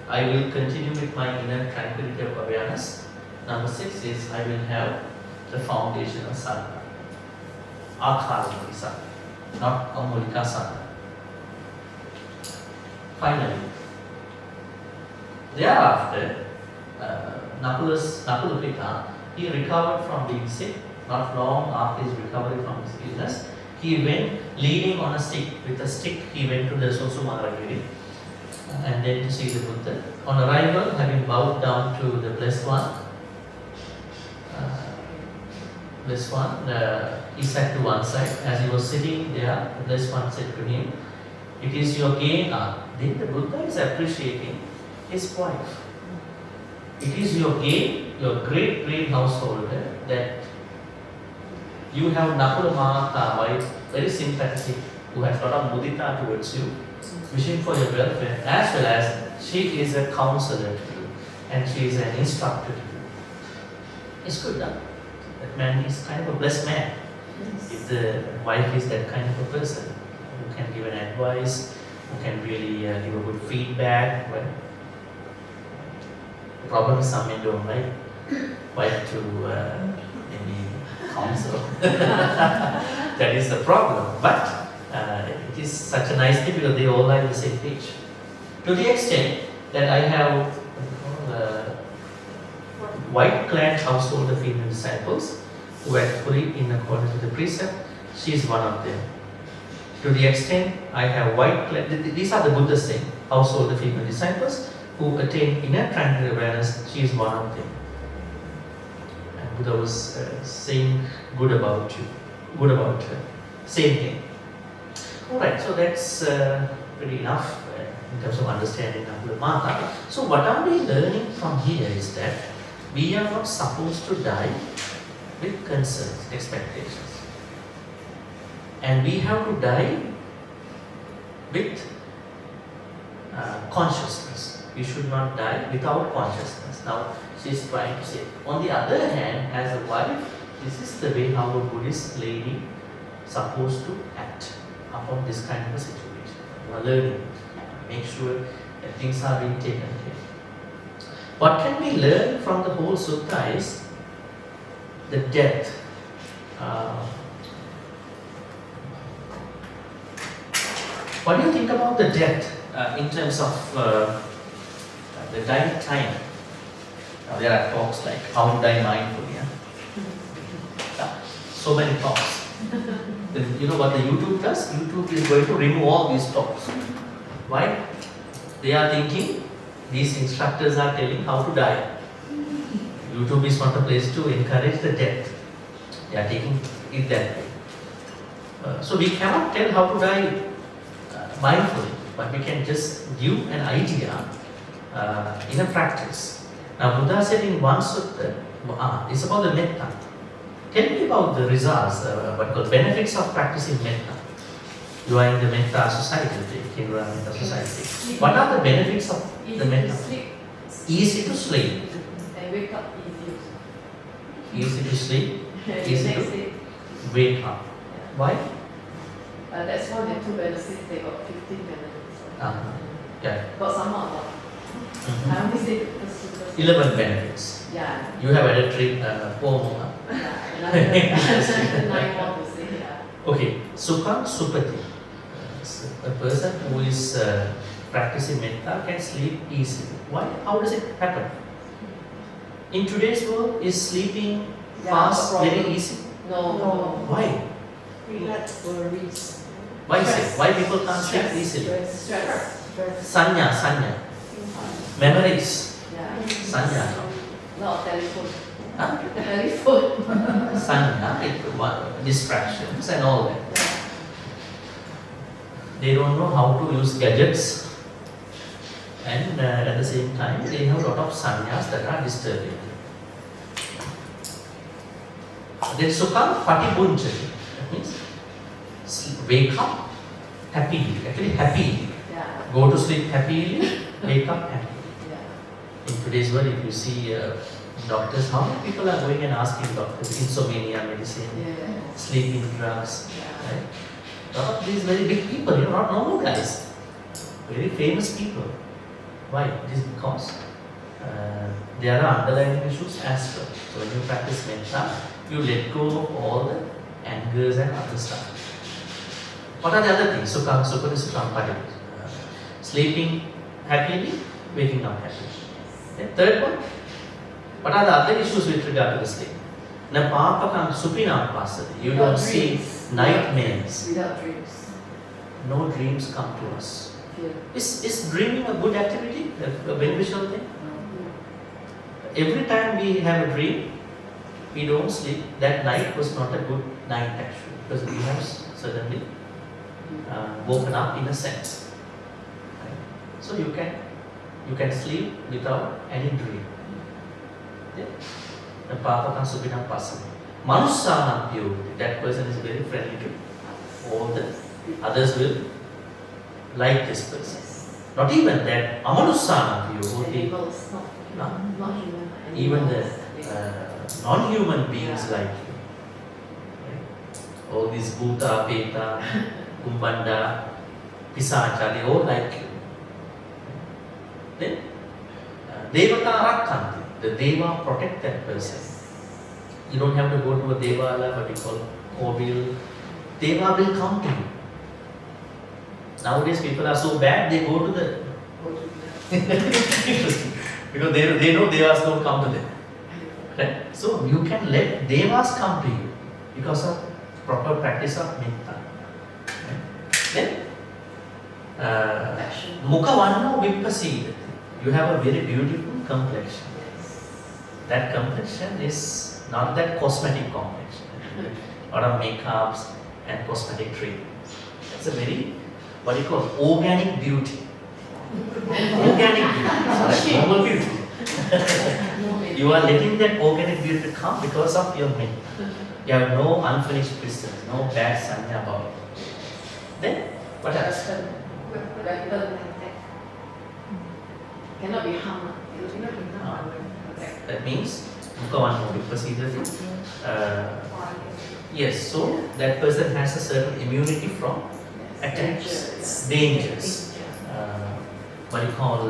I will continue with my inner tranquility of awareness. Number 6 is I will have the foundation of Saddha. Akaravati Saddha, not Amolika Saddha. Finally, thereafter, Nakulapita, he recovered from being sick. Not long after his recovery from his illness, he went leaning on a stick. With a stick, he went to the Sosumaharagiri and then to see the Buddha. On arrival, having bowed down to the Blessed One, he sat to one side. As he was sitting there, the Blessed One said to him, "It is your gain." Then the Buddha is appreciating his wife. It is your gain, your great householder, that you have Nakula Mahata, wife, very sympathetic, who has a lot of mudita towards you, wishing for your welfare, as well as she is a counselor to you and she is an instructor to you. It's good, huh? That man is kind of a blessed man. If the wife is that kind of a person who can give an advice, who can really give a good feedback. Well, the problem is some men don't like wife to maybe counsel. That is the problem. But it is such a nice thing because they all are on the same page. To the extent that I have white-clad household of female disciples who act fully in accordance with the precept. She is one of them. To the extent I have white-clad, these are the Buddha's saying, household of female disciples who attain inner tranquil awareness. She is one of them. And Buddha was saying good about her. Same thing. Alright, so that's pretty enough in terms of understanding of the Metta. So what are we learning from here is that we are not supposed to die with concerns, expectations. And we have to die with consciousness. We should not die without consciousness. Now, she is trying to say. On the other hand, as a wife, this is the way how a Buddhist lady supposed to act upon this kind of a situation. You are learning. Make sure that things are being taken care of. What can we learn from the whole sutta is the death. What do you think about the death in terms of the dying time? Now, there are talks like how to die mindfully. So many talks. You know what the YouTube does? YouTube is going to remove all these talks. Why? They are thinking these instructors are telling how to die. YouTube is not a place to encourage the death. They are taking it that way. So we cannot tell how to die mindfully, but we can just give an idea in a practice. Now Buddha said in one sutta, it's about the Metta. Tell me about the results, the benefits of practicing Metta. You are in the Metta society, the Kinrara Metta society. What are the benefits of the Metta? Easy to sleep. And wake up easy. Easy to sleep. Easy to wake up. Why? That's one and two benefits. They got 15 benefits. Yeah. Got some more. I only say the first 11 benefits. Yeah. You have added 4 more. Another 9 more to say. Yeah. Okay, Sukha Supati. A person who is practicing Metta can sleep easily. Why? How does it happen? In today's world, is sleeping fast very easy? No. Why? Relax. Worries. Why is it? Why people can't sleep easily? Stress. Sanya. Memories. Yeah. Sanya. Lot of telephone. Huh? Telephone. Sanya, distractions and all that. They don't know how to use gadgets, and at the same time they have a lot of sanyas that are disturbing. Then Sukha Patibunjati, that means wake up happily, actually happily. Yeah. Go to sleep happily, wake up happily. Yeah. In today's world, if you see doctors, how many people are going and asking doctors, insomnia medicine, Yeah. sleeping drugs, Yeah. right? A lot of these very big people, not normal guys, very famous people. Why? It is because there are underlying issues as well. So when you practice Metta, you let go of all the angers and other stuff. What are the other things? Sukha, sleeping happily, waking up happily. The third one, what are the other issues with regard to the sleep? Napapakam supinam pasati. You don't see nightmares. Without dreams. No dreams come to us. Fear. Is dreaming a good activity? A beneficial thing? Every time we have a dream, we don't sleep. That night was not a good night actually, because we have suddenly woken up in a sense. Right? So you can sleep without any dream. Yeah? The Papa can subina pasana. Manusana pure. That person is very friendly to all the others will like this person. Yes. Not even that Amanusana pure. Animals, not human. Even the Animals. non-human beings like you. Right? All these Bhuta, Peta, Kumbanda, Pisacha, they all like you. Then Devata Rakkanti, the Deva protect that person. You don't have to go to a Devala, what you call Kovil. Deva will come to you. Nowadays people are so bad, they go to the interesting. Because they know Devas don't come to them. Right? So you can let Devas come to you because of proper practice of Metta. Right? Then Mukhavanno Vipasidati. You have a very beautiful complexion. That complexion is not that cosmetic complexion. A lot of makeups and cosmetic treatments. It's a very, what you call, organic beauty. Organic beauty. So like normal beauty. You are letting that organic beauty come because of your Metta. You have no unfinished business, no bad sanya about it. Then, what else? Cannot be harmed. It cannot be harmed. That means, Mukhavanno Vipasidati. Yes, so that person has a certain immunity from attacks, dangers. What you call,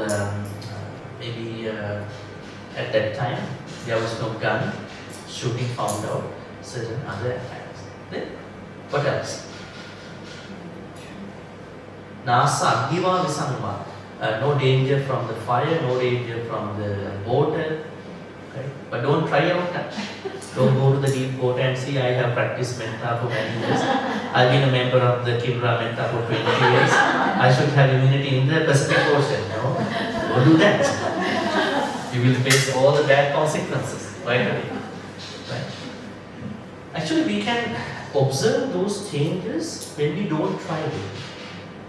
maybe at that time there was no gun, shooting found out, certain other attacks. Then, what else? Nasa Agniva Visangva. No danger from the fire, no danger from the water. Right? But don't try out that. Don't go to the deep water and see, I have practiced Metta for many years. I've been a member of the Kinrara Metta for 20 years. I should have immunity in the Pacific Ocean. No, don't do that. You will face all the bad consequences right away. Right? Actually, we can observe those changes when we don't try it.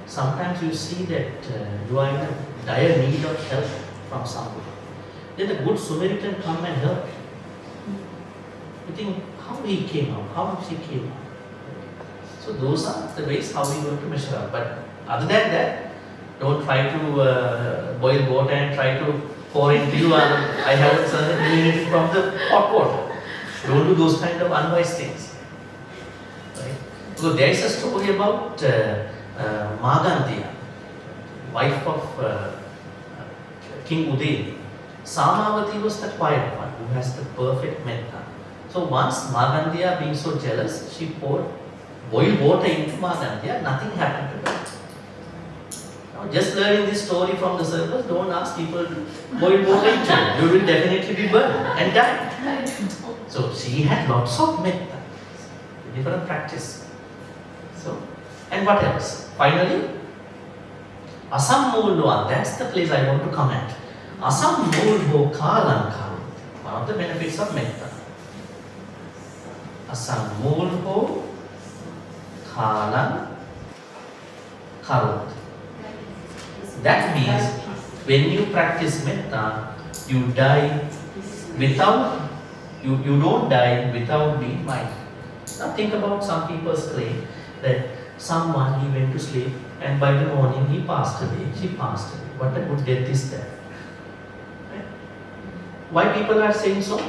Sometimes you see that you are in a dire need of help from somebody. Then a good Samaritan come and help you. You think, how he came out, how she came out. So those are the ways how we going to measure up. But other than that, don't try to boil water and try to pour into you. I have a certain immunity from the hot water. Don't do those kind of unwise things. Right? So there is a story about Magantiya, wife of King Uday. Samavati was the quiet one who has the perfect Metta. So once Magantiya, being so jealous, she poured boiled water into Magantiya, nothing happened to her. Now, just learning this story from the surface, don't ask people to boil water into it. You will definitely be burned and die. So she had lots of Metta, different practice. So, and what else? Finally, Asammulva, that's the place I want to comment. Asammulva Kalankaru, one of the benefits of Metta. Asammulva Kalankaru. That means when you practice Metta, you die without, you don't die without being mindful. Now think about some people's claim that someone, he went to sleep and by the morning he passed away, she passed away. What a good death is that? Right? Why people are saying so?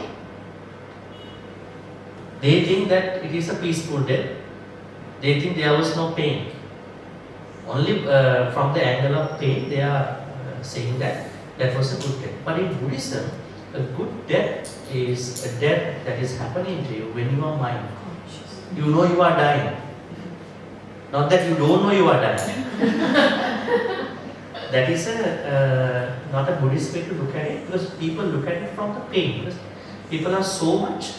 They think that it is a peaceful death. They think there was no pain. Only from the angle of pain they are saying that that was a good death. But in Buddhism, a good death is a death that is happening to you when you are mindful. You know you are dying. Not that you don't know you are dying. That is not a Buddhist way to look at it, because people look at it from the pain. Because people are so much,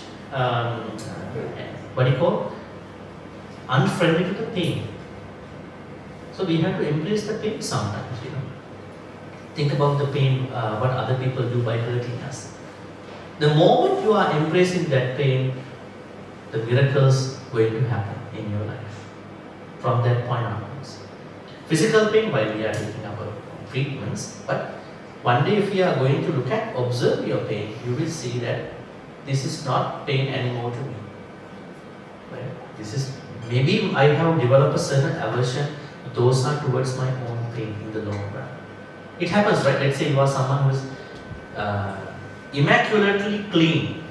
unfriendly to the pain. So we have to embrace the pain sometimes, Think about the pain, what other people do by hurting us. The moment you are embracing that pain, the miracles going to happen in your life. From that point onwards. Physical pain, while we are taking our treatments, but one day if we are going to look at, observe your pain, you will see that this is not pain anymore to me. Right? This is, maybe I have developed a certain aversion, those are towards my own pain in the long run. It happens, right? Let's say you are someone who is immaculately clean.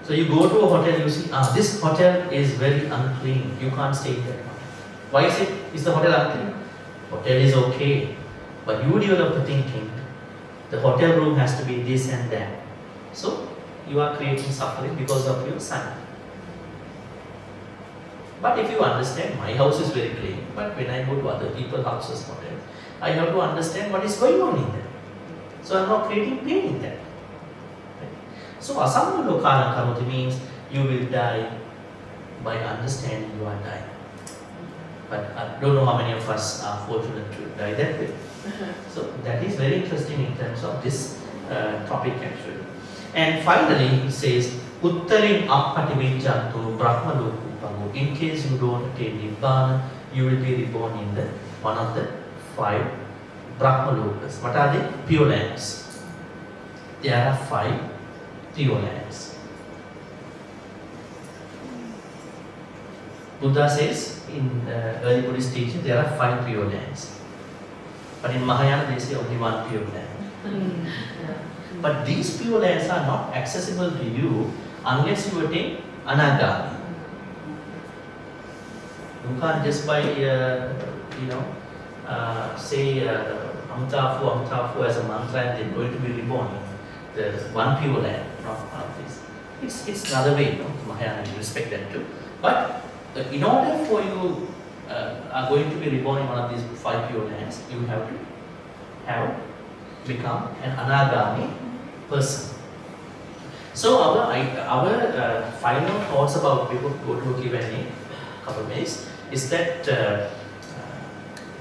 So you go to a hotel, you see, this hotel is very unclean. You can't stay in that hotel. Why is it? Is the hotel unclean? Hotel is okay. But you develop the thinking, the hotel room has to be this and that. So you are creating suffering because of your son. But if you understand, my house is very clean, but when I go to other people's houses, I have to understand what is going on in there. So I am not creating pain in that. So asammalokana karoti means you will die by understanding you are dying. But I don't know how many of us are fortunate to die that way. So that is very interesting in terms of this topic actually. And finally he says, Uttarin appativijanto brahmalokupago. In case you don't attain Nibbana, you will be reborn in the one of the 5 Brahmalokas. What are they? Pure lands. There are 5 pure lands. Buddha says in early Buddhist teaching there are 5 pure lands. But in Mahayana they say only 1 pure land. But these pure lands are not accessible to you unless you attain Anagami. You can't just by, say Amtafu as a mantra and then going to be reborn. There's 1 pure land, not one of these. It's another way, Mahayana, you respect that too. But in order for you are going to be reborn in one of these 5 pure lands, you have to become an Anagami person. So our final thoughts about people who go to Q&A, couple days, is that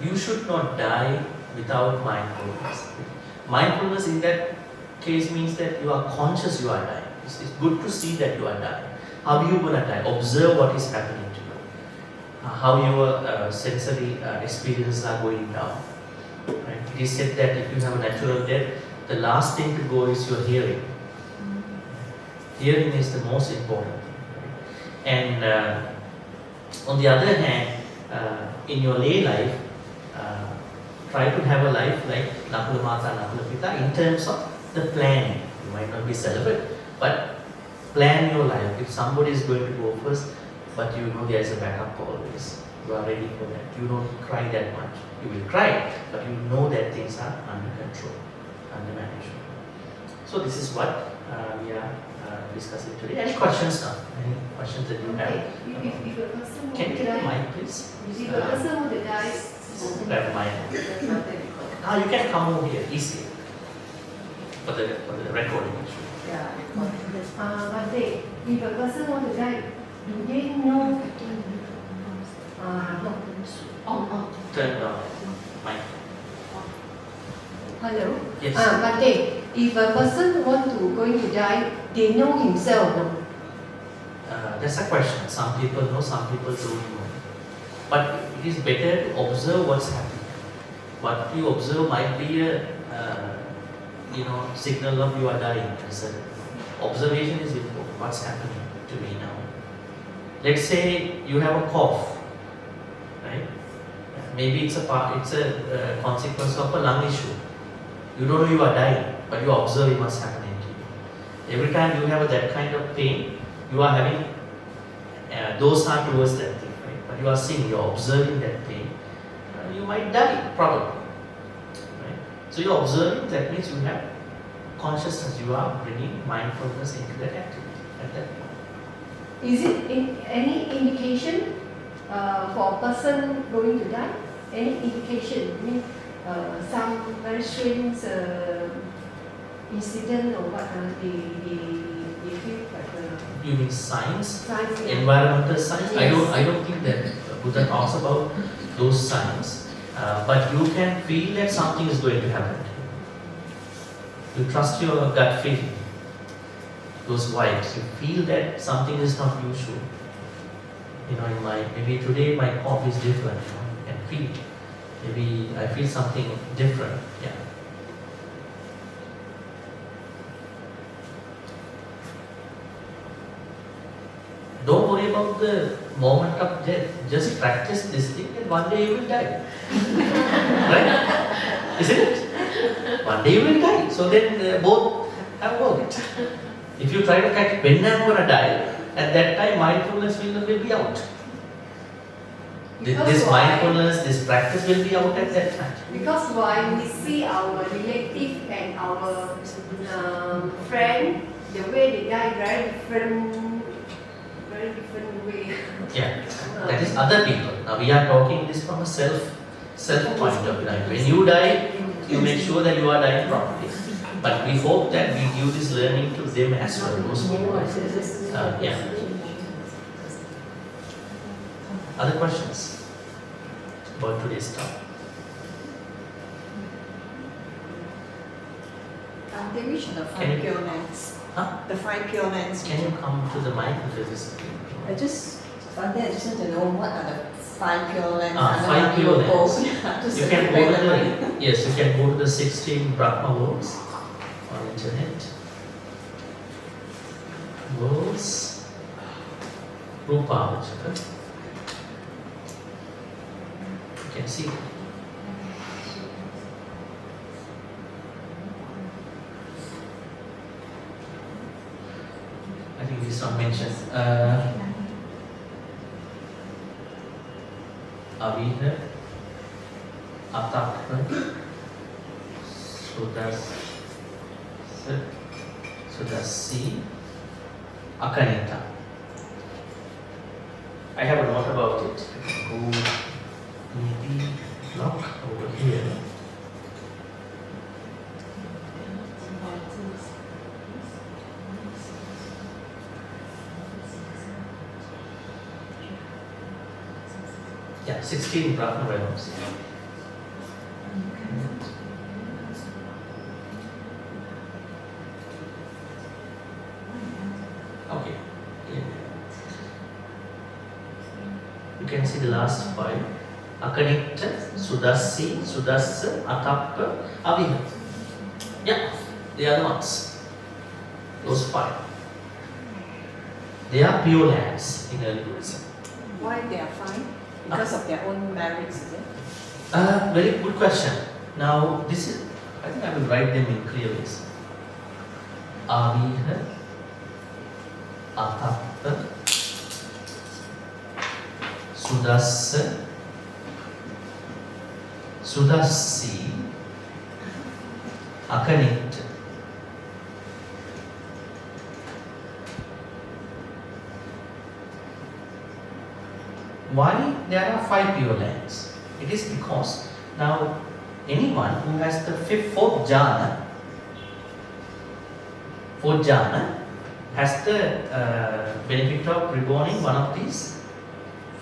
you should not die without mindfulness. Mindfulness in that case means that you are conscious you are dying. It's good to see that you are dying. How are you going to die? Observe what is happening to you. How your sensory experiences are going down. Right? It is said that if you have a natural death, the last thing to go is your hearing. Hearing is the most important thing. And on the other hand, in your lay life, try to have a life like Nakula Mata, Nakula Pita in terms of the planning. You might not be celibate, but plan your life. If somebody is going to go first, but you know there is a backup always. You are ready for that. You don't cry that much. You will cry, but you know that things are under control, under management. So this is what we are discussing today. Any questions now? Any questions that you have? If a person Can you take the mic, please? If a person who dies, Grab the mic. You can come over here, easier. For the recording. yeah. Bhante, if a person want to die, do they know? Turn on mic. Hello. Yes. Bhante, if a person want to going to die, they know himself, no? That's a question. Some people know, some people don't know. But it is better to observe what's happening. What you observe might be a signal of you are dying. Observation is important. What's happening to me now? Let's say you have a cough, right? Maybe it's a consequence of a lung issue. You don't know you are dying, but you are observing what's happening to you. Every time you have that kind of pain, you are having those are towards that thing, right? But you are seeing, you are observing that pain. You might die, probably. Right? So you are observing, that means you have consciousness, you are bringing mindfulness into that activity at that point. Is it any indication for a person going to die? Any indication? I mean, some very strange incident or what? They feel like. You mean science? Science, yeah. Environmental science? Yes. I don't think that Buddha talks about those signs, but you can feel that something is going to happen. You trust your gut feeling, those vibes. You feel that something is not usual. Maybe today my cough is different. You can feel it. Maybe I feel something different. Yeah. Don't worry about the moment of death. Just practice this thing and one day you will die. Right? Isn't it? One day you will die. So then both have worked. If you try to catch when I'm going to die, at that time mindfulness will be out. This mindfulness, this practice will be out at that time. Because while we see our relative and our friend the way they die very different way. Yeah, that is other people. Now we are talking this from a self point of view. Like when you die, you make sure that you are dying properly. But we hope that we give this learning to them as well. Those people. Yeah. Other questions about today's talk? They reach the Can five you- pure lands. Huh? The five pure lands. Can you come to the mic because it's I just want to know what are the five pure lands. Five pure lands. Just You can prepare go the to mind. the, yes, you can go to the 16 Brahma worlds on internet. Worlds, Rupa, you can see. I think this one mentioned. Aviha, Atapha, Sudasi, Akanita. I have a note about it. Go maybe block over here. Yeah, 16 Brahma realms. Okay. Yeah. You can see the last five. Akanita, Sudasi, Sudasa, Atappa, Aviha. Yeah, they are the ones. Those five. They are pure lands in early Buddhism. Why they are fine? Because of their own merits, is it? Very good question. Now, this is, I think I will write them in clear ways. Aviha, Atappa, Sudasa, Sudasi, Akanita. Why there are five pure lands? It is because now anyone who has the fourth jhana has the benefit of reborn in one of these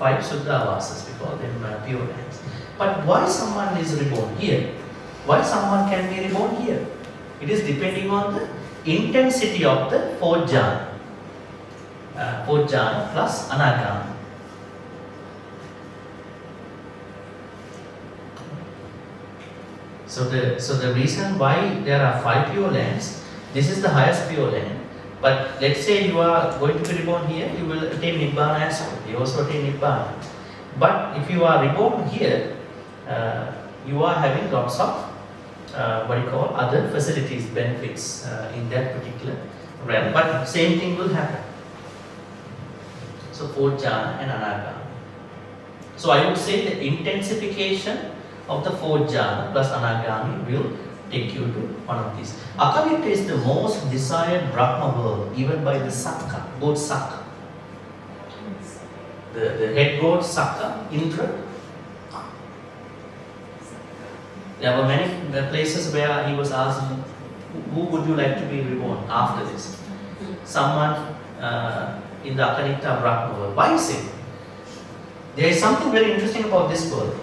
five Suddhavasas, we call them pure lands. But why someone is reborn here? Why someone can be reborn here? It is depending on the intensity of the fourth jhana. Fourth jhana plus anagama. So the reason why there are five pure lands, this is the highest pure land. But let's say you are going to be reborn here, you will attain Nibbana as well. You also attain Nibbana. But if you are reborn here, you are having lots of other facilities, benefits in that particular realm. But same thing will happen. So fourth jhana and anagama. So I would say the intensification of the fourth jhana plus anagami will take you to one of these. Akanita is the most desired Brahma world, even by the Sakka, both Sakka. The head god Sakka, Indra. There were many places where he was asked, who would you like to be reborn after this? Someone in the Akanita Brahma world. Why is it? There is something very interesting about this world.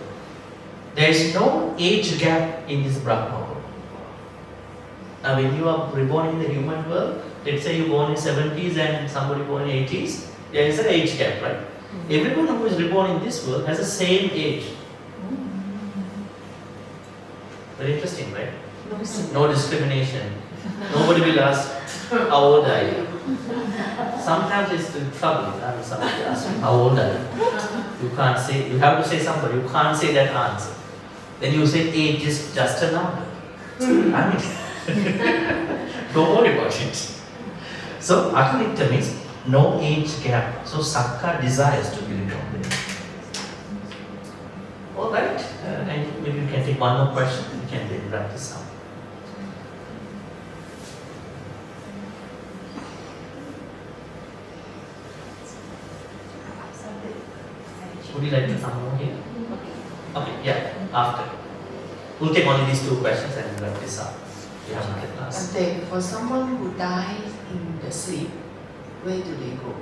There is no age gap in this Brahma world. Now when you are reborn in the human world, let's say you born in 70s and somebody born in 80s, there is an age gap, right? Everyone who is reborn in this world has the same age. Very interesting, right? No discrimination. Nobody will ask, how old are you? Sometimes it's the trouble. Somebody asks you, how old are you? You can't say, you have to say somebody, you can't say that answer. Then you say age is just a number. I mean, don't worry about it. So, Akanita means no age gap. So, Sakka desires to be reborn there. Alright, and maybe we can take one more question and we can then wrap this up. you like to come over here? Okay, yeah, after. We'll take only these 2 questions and we'll wrap this up. We have another class. Bhante, for someone who dies in the sleep, where do they go?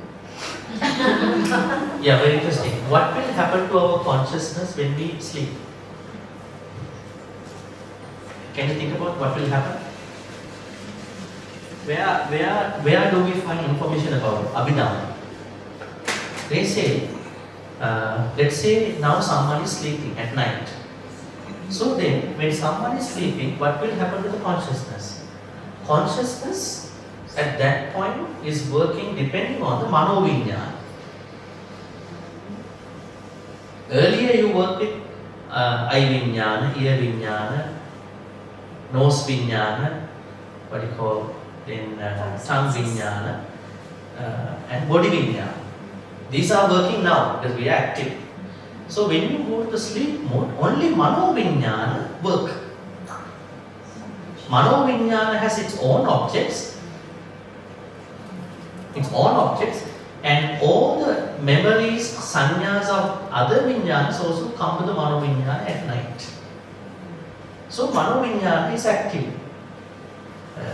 Yeah, very interesting. What will happen to our consciousness when we sleep? Can you think about what will happen? Where do we find information about it? Abhidhamma. They say, let's say now someone is sleeping at night. So then, when someone is sleeping, what will happen to the consciousness? Consciousness at that point is working depending on the mano-vinyana. Earlier you worked with eye vinyana, ear vinyana, nose vinyana, what do you call then tongue vinyana, and body vinyana. These are working now because we are active. So when you go to sleep mode, only mano-vinyana work. Mano-vinyana has its own objects, and all the memories, sanyas of other vinyanas also come to the mano-vinyana at night. So mano-vinyana is active.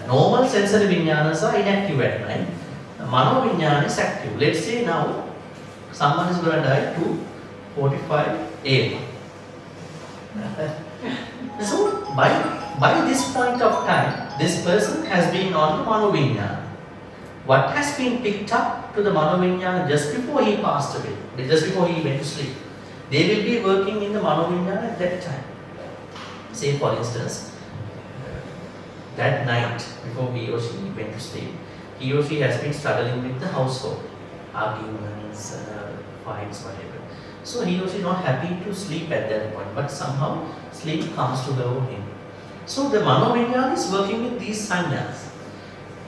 Normal sensory vinyanas are inactive at night. Mano-vinyana is active. Let's say now someone is going to die 2:45 AM. So by this point of time, this person has been on the mano-vinyana. What has been picked up to the mano-vinyana just before he passed away, just before he went to sleep, they will be working in the mano-vinyana at that time. Say for instance, that night before he or she went to sleep, he or she has been struggling with the household, arguments, fights, whatever. So he or she is not happy to sleep at that point, but somehow sleep comes to him. So the mano-vinyana is working with these sanyas.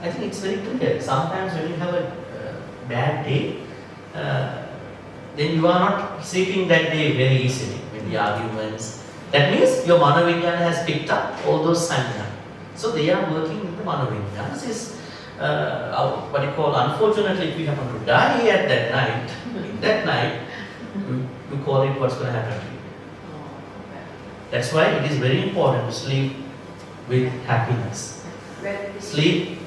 I think it's very clear. Sometimes when you have a bad day, then you are not sleeping that day very easily with the arguments. That means your mano-vinyana has picked up all those sanyas. So they are working in the mano-vinyana. This is what you call, unfortunately, if you happen to die at that night, that night, you call it what's going to happen to you. That's why it is very important to sleep with happiness. Sleep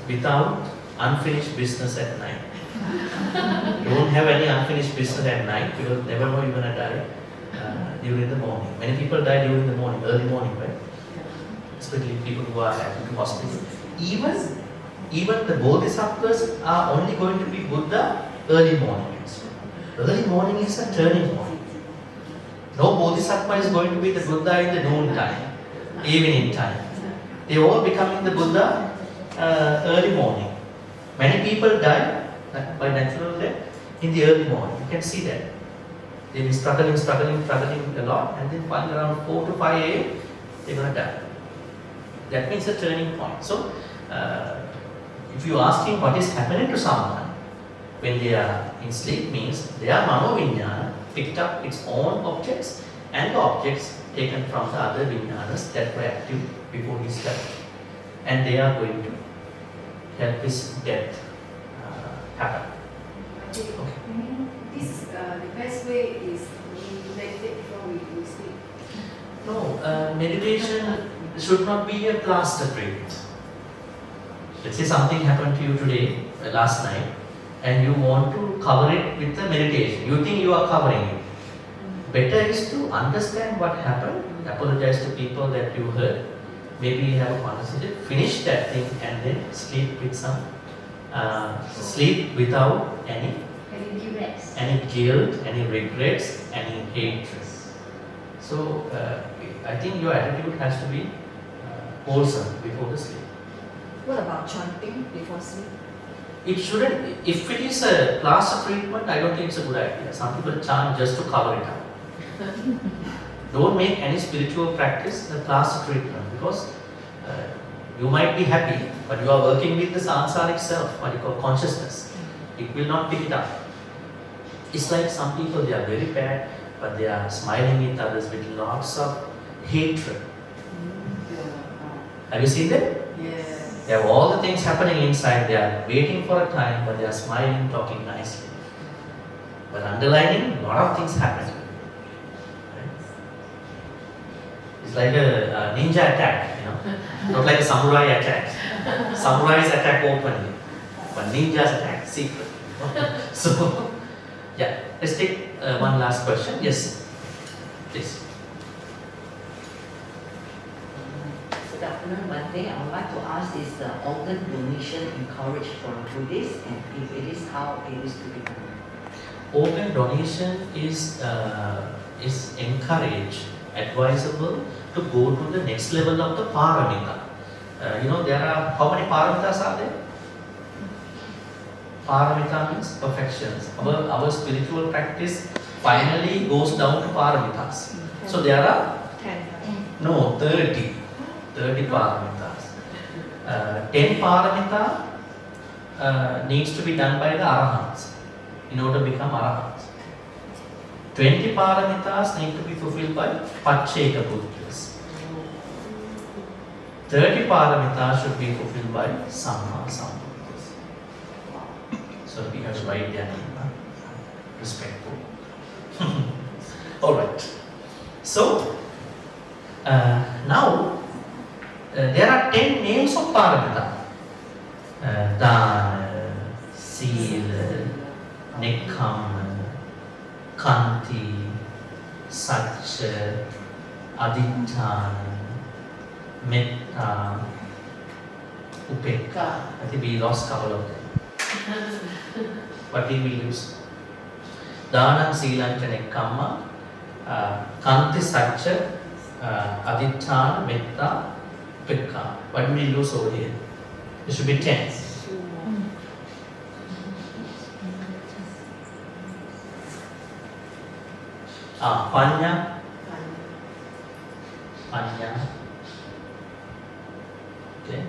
without unfinished business at night. Don't have any unfinished business at night because you never know you're going to die during the morning. Many people die during the morning, early morning, right? Especially people who are admitted to hospital. Even the Bodhisattvas are only going to be Buddha early morning. Early morning is a turning point. No Bodhisattva is going to be the Buddha in the noon time, evening time. They all becoming the Buddha early morning. Many people die by natural death in the early morning. You can see that. They've been struggling a lot, and then finally around 4 to 5 a.m. they're going to die. That means a turning point. So, if you ask him what is happening to someone when they are in sleep, means their mano-vinyana picked up its own objects and the objects taken from the other vinyanas that were active before he slept, and they are going to help his death happen. Okay. This the best way is we meditate before we sleep. No, meditation should not be a plaster treatment. Let's say something happened to you today, last night, and you want to cover it with the meditation. You think you are covering it. Better is to understand what happened, apologize to people that you hurt, maybe have a conversation, finish that thing, and then sleep with some, sleep without any guilt, any regrets, any hatred. So, I think your attitude has to be wholesome before the sleep. What about chanting before sleep? It shouldn't, if it is a plaster treatment, I don't think it's a good idea. Some people chant just to cover it up. Don't make any spiritual practice a plaster treatment, because you might be happy, but you are working with the sansaric self, what you call consciousness. It will not pick it up. It's like some people, they are very bad, but they are smiling with others with lots of hatred. Have you seen them? Yes. They have all the things happening inside. They are waiting for a time, but they are smiling, talking nicely. But underlining, a lot of things happen. Right? It's like a ninja attack, you know, not like a samurai attack. Samurais attack openly, but ninjas attack secretly. So, yeah, let's take one last question. Yes, please. Good afternoon, Bhante. I would like to ask, is the organ donation encouraged for Buddhists, and if it is, how it is to be done? Organ donation is encouraged, advisable to go to the next level of the paramita. You know, there are, how many paramitas are there? Paramita means perfections. Our spiritual practice finally goes down to paramitas. So there are 30 paramitas. 10 paramita needs to be done by the arahants in order to become arahants. 20 paramitas need to be fulfilled by Pacceka Buddhas. 30 paramitas should be fulfilled by Samma Sambuddhas. So we have to write their name, respectful. Alright. So now there are 10 names of paramita. Dana, Sila, Nekkhamma, Kanti, Satya, Aditthana, Metta, Upekka. I think we lost a couple of them. What did we lose? Dhanam, Silam, Nekkhamma, Kanti, Satya, Aditthana, Metta, Upekka. What did we lose over here? It should be 10. Panya. Okay.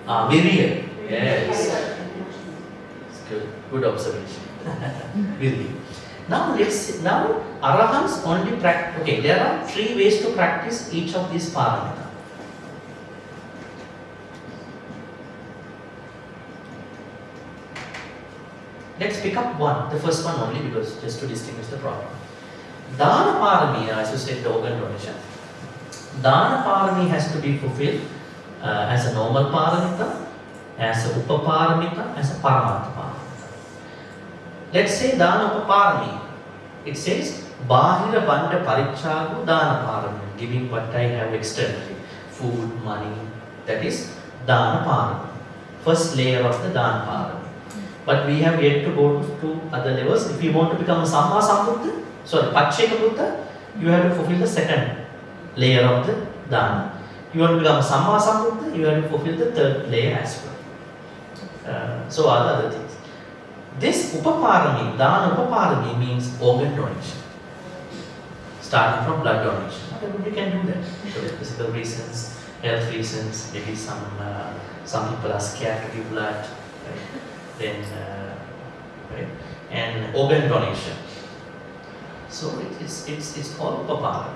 Virya. Yes. It's good observation. Virya. Now arahants only practice. Okay, there are 3 ways to practice each of these paramita. Let's pick up one, the first one only, because just to distinguish the problem. Dana parami, as you said, the organ donation. Dana parami has to be fulfilled as a normal paramita, as a upaparamita, as a paramata paramita. Let's say dana upaparami. It says bahira banda parichagu dana parami, giving what I have externally, food, money. That is dana parami, first layer of the dana parami. But we have yet to go to other levels. If you want to become a Samma Sambuddha, Pacceka Buddha, you have to fulfill the second layer of the Dana. You want to become a Samma Sambuddha, you have to fulfill the third layer as well. So are the other things. This Upaparami, Dana Upaparami means organ donation. Starting from blood donation. Everybody can do that. For physical reasons, health reasons, maybe some people are scared to give blood. Right? Then, right, and organ donation. So it's called upapara.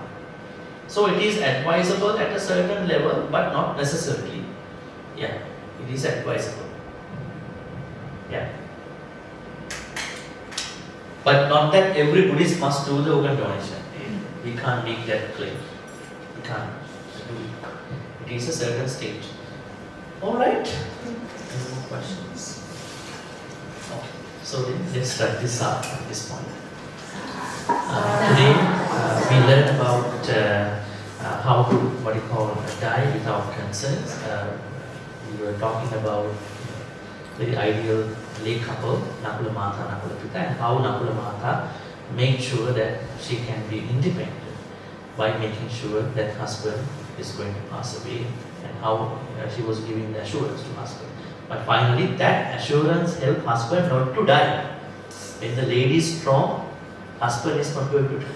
So it is advisable at a certain level, but not necessarily. Yeah, it is advisable. Yeah, but not that every Buddhist must do the organ donation. We can't make that claim. We can't do it. It is a certain stage. All right. Any more questions? So let's wrap this up at this point. Today we learned about how to die without concerns. We were talking about the ideal lay couple, Nakula Mata, Nakula Pita, and how Nakula Mata made sure that she can be independent by making sure that husband is going to pass away, and how she was giving the assurance to husband. But finally, that assurance helped husband not to die. When the lady is strong, husband is not going to die.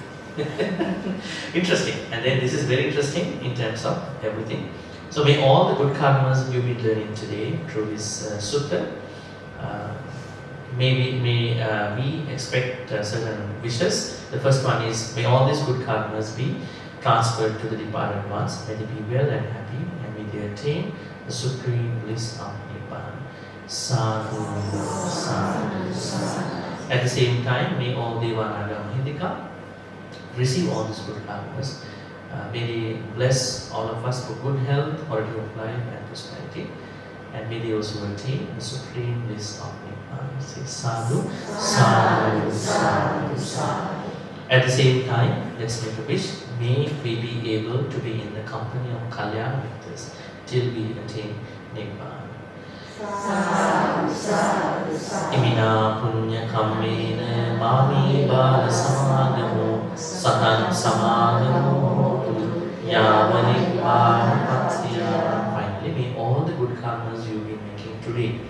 Interesting. And then this is very interesting in terms of everything. So may all the good karmas you've been learning today through this sutta, we expect certain wishes. The first one is, may all these good karmas be transferred to the departed ones. May they be well and happy, and may they attain the supreme bliss of Nibbana. Sadhu, sadhu, sadhu. At the same time, may all Devanaga Mahindika receive all these good karmas. May they bless all of us for good health, quality of life, and prosperity. And may they also attain the supreme bliss of Nibbana. Say sadhu, sadhu, sadhu, sadhu. At the same time, let's make a wish. May we be able to be in the company of Kalyana Mittas till we attain Nibbana. Sadhu, sadhu, sadhu. Imina punya kammena mami bala samagamo satan samagamo yava nibbana patiya. Finally, may all the good karmas you've been making today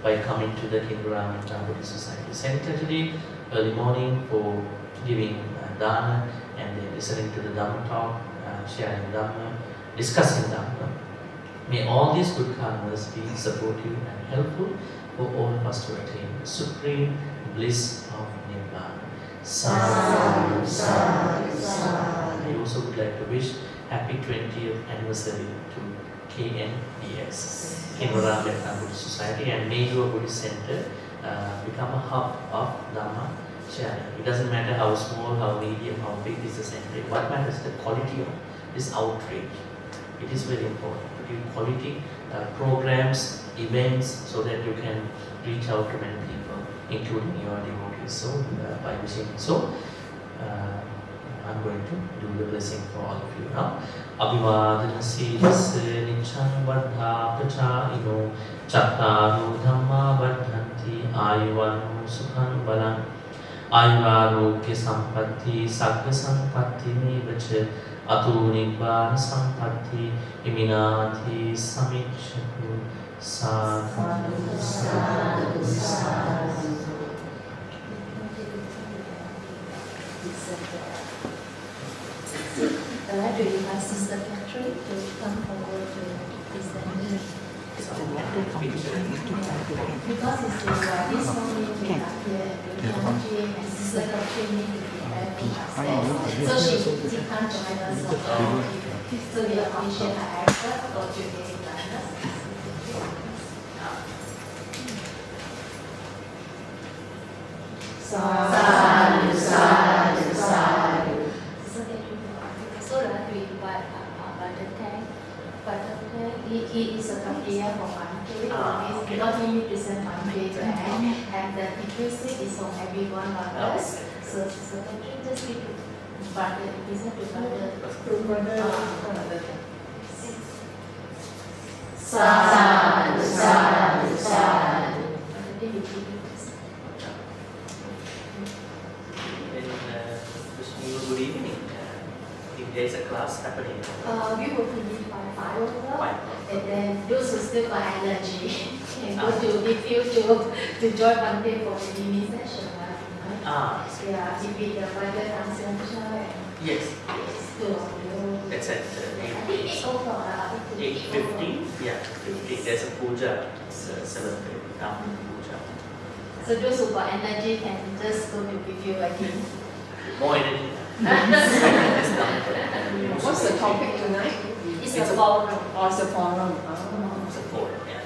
by coming to the Kinrara Buddhist Society Center today, early morning for giving dana and then listening to the Dhamma talk, sharing Dhamma, discussing Dhamma. May all these good karmas be supportive and helpful for all of us to attain the supreme bliss of Nibbana. Sadhu, sadhu, sadhu. I also would like to wish happy 20th anniversary to KNBS, Kinrara Buddhist Society, and may your Buddhist Center become a hub of Dhamma sharing. It doesn't matter how small, how medium, how big is the center. What matters is the quality of this outreach. It is very important to give quality programs, events, so that you can reach out to many people, including your devotees. So, by wishing so, I'm going to do the blessing for all of you now. Abhivadana Sirase Nichang Vadha Prachaino Chattaru Dhamma Vadhanti Ayuvanu Sukhan Balan Ayurarogya Sampatti Sagga Sampatti Nivacha Atu Nibbana Sampatti Iminati Samichaku Sadhu Sadhu Sadhu. I'd like to invite Sister Catherine to come forward to present. Because it's this morning we are here and Sister Catherine need to be very upstairs. So she can't join us. So we appreciate her effort for today. Sadhu, sadhu, sadhu. So that we invite Bhante. He is a Bhante from Bhante. Because he represents Bhante brand, and the intrinsic is from every one of us. So Bhante just give Bhante represent to Bhante. Sadhu, sadhu, sadhu. Good evening. If there is a class happening. We will finish by 5 o'clock, 5 and then those who still got energy can go to refill to join Bhante for the evening session. Ah, Yeah, if we the Bhante Concentra yes. That's at I think 8 o'clock. 8:15. Yeah, 15. There's a puja. It's 7:30. After puja. So those who got energy can just go to refill again. More energy. What's the topic tonight? It's a forum. Oh, it's a forum. It's a forum, yeah.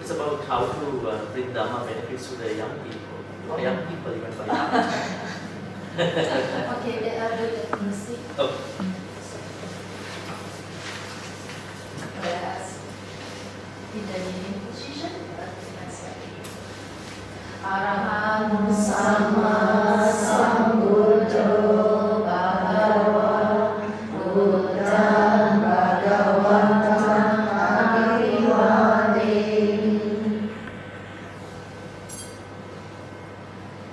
It's about how to bring Dhamma benefits to the young people. Not young people, even for young. Okay, they are doing the music. Oh. Whereas in the kneeling position, Araham Sama Sambuddho Bhagava Buddham Bhagavatam Abhivademi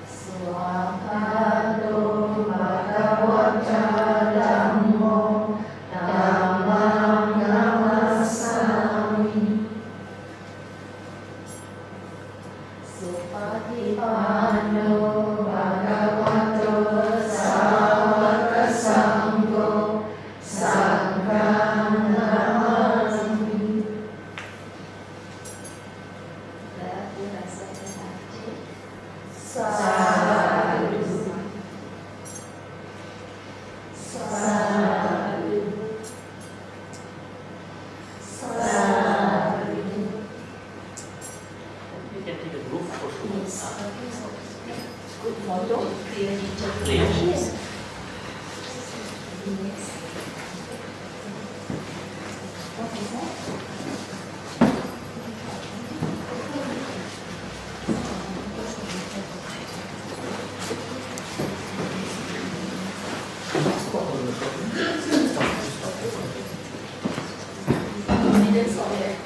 Swakado Bhagavata Dhammo Dhammam Namasami Supatipano Bhagavato Savaka Sangho Sangham Namasamि very detailed. Yes. What is that? Minutes of it.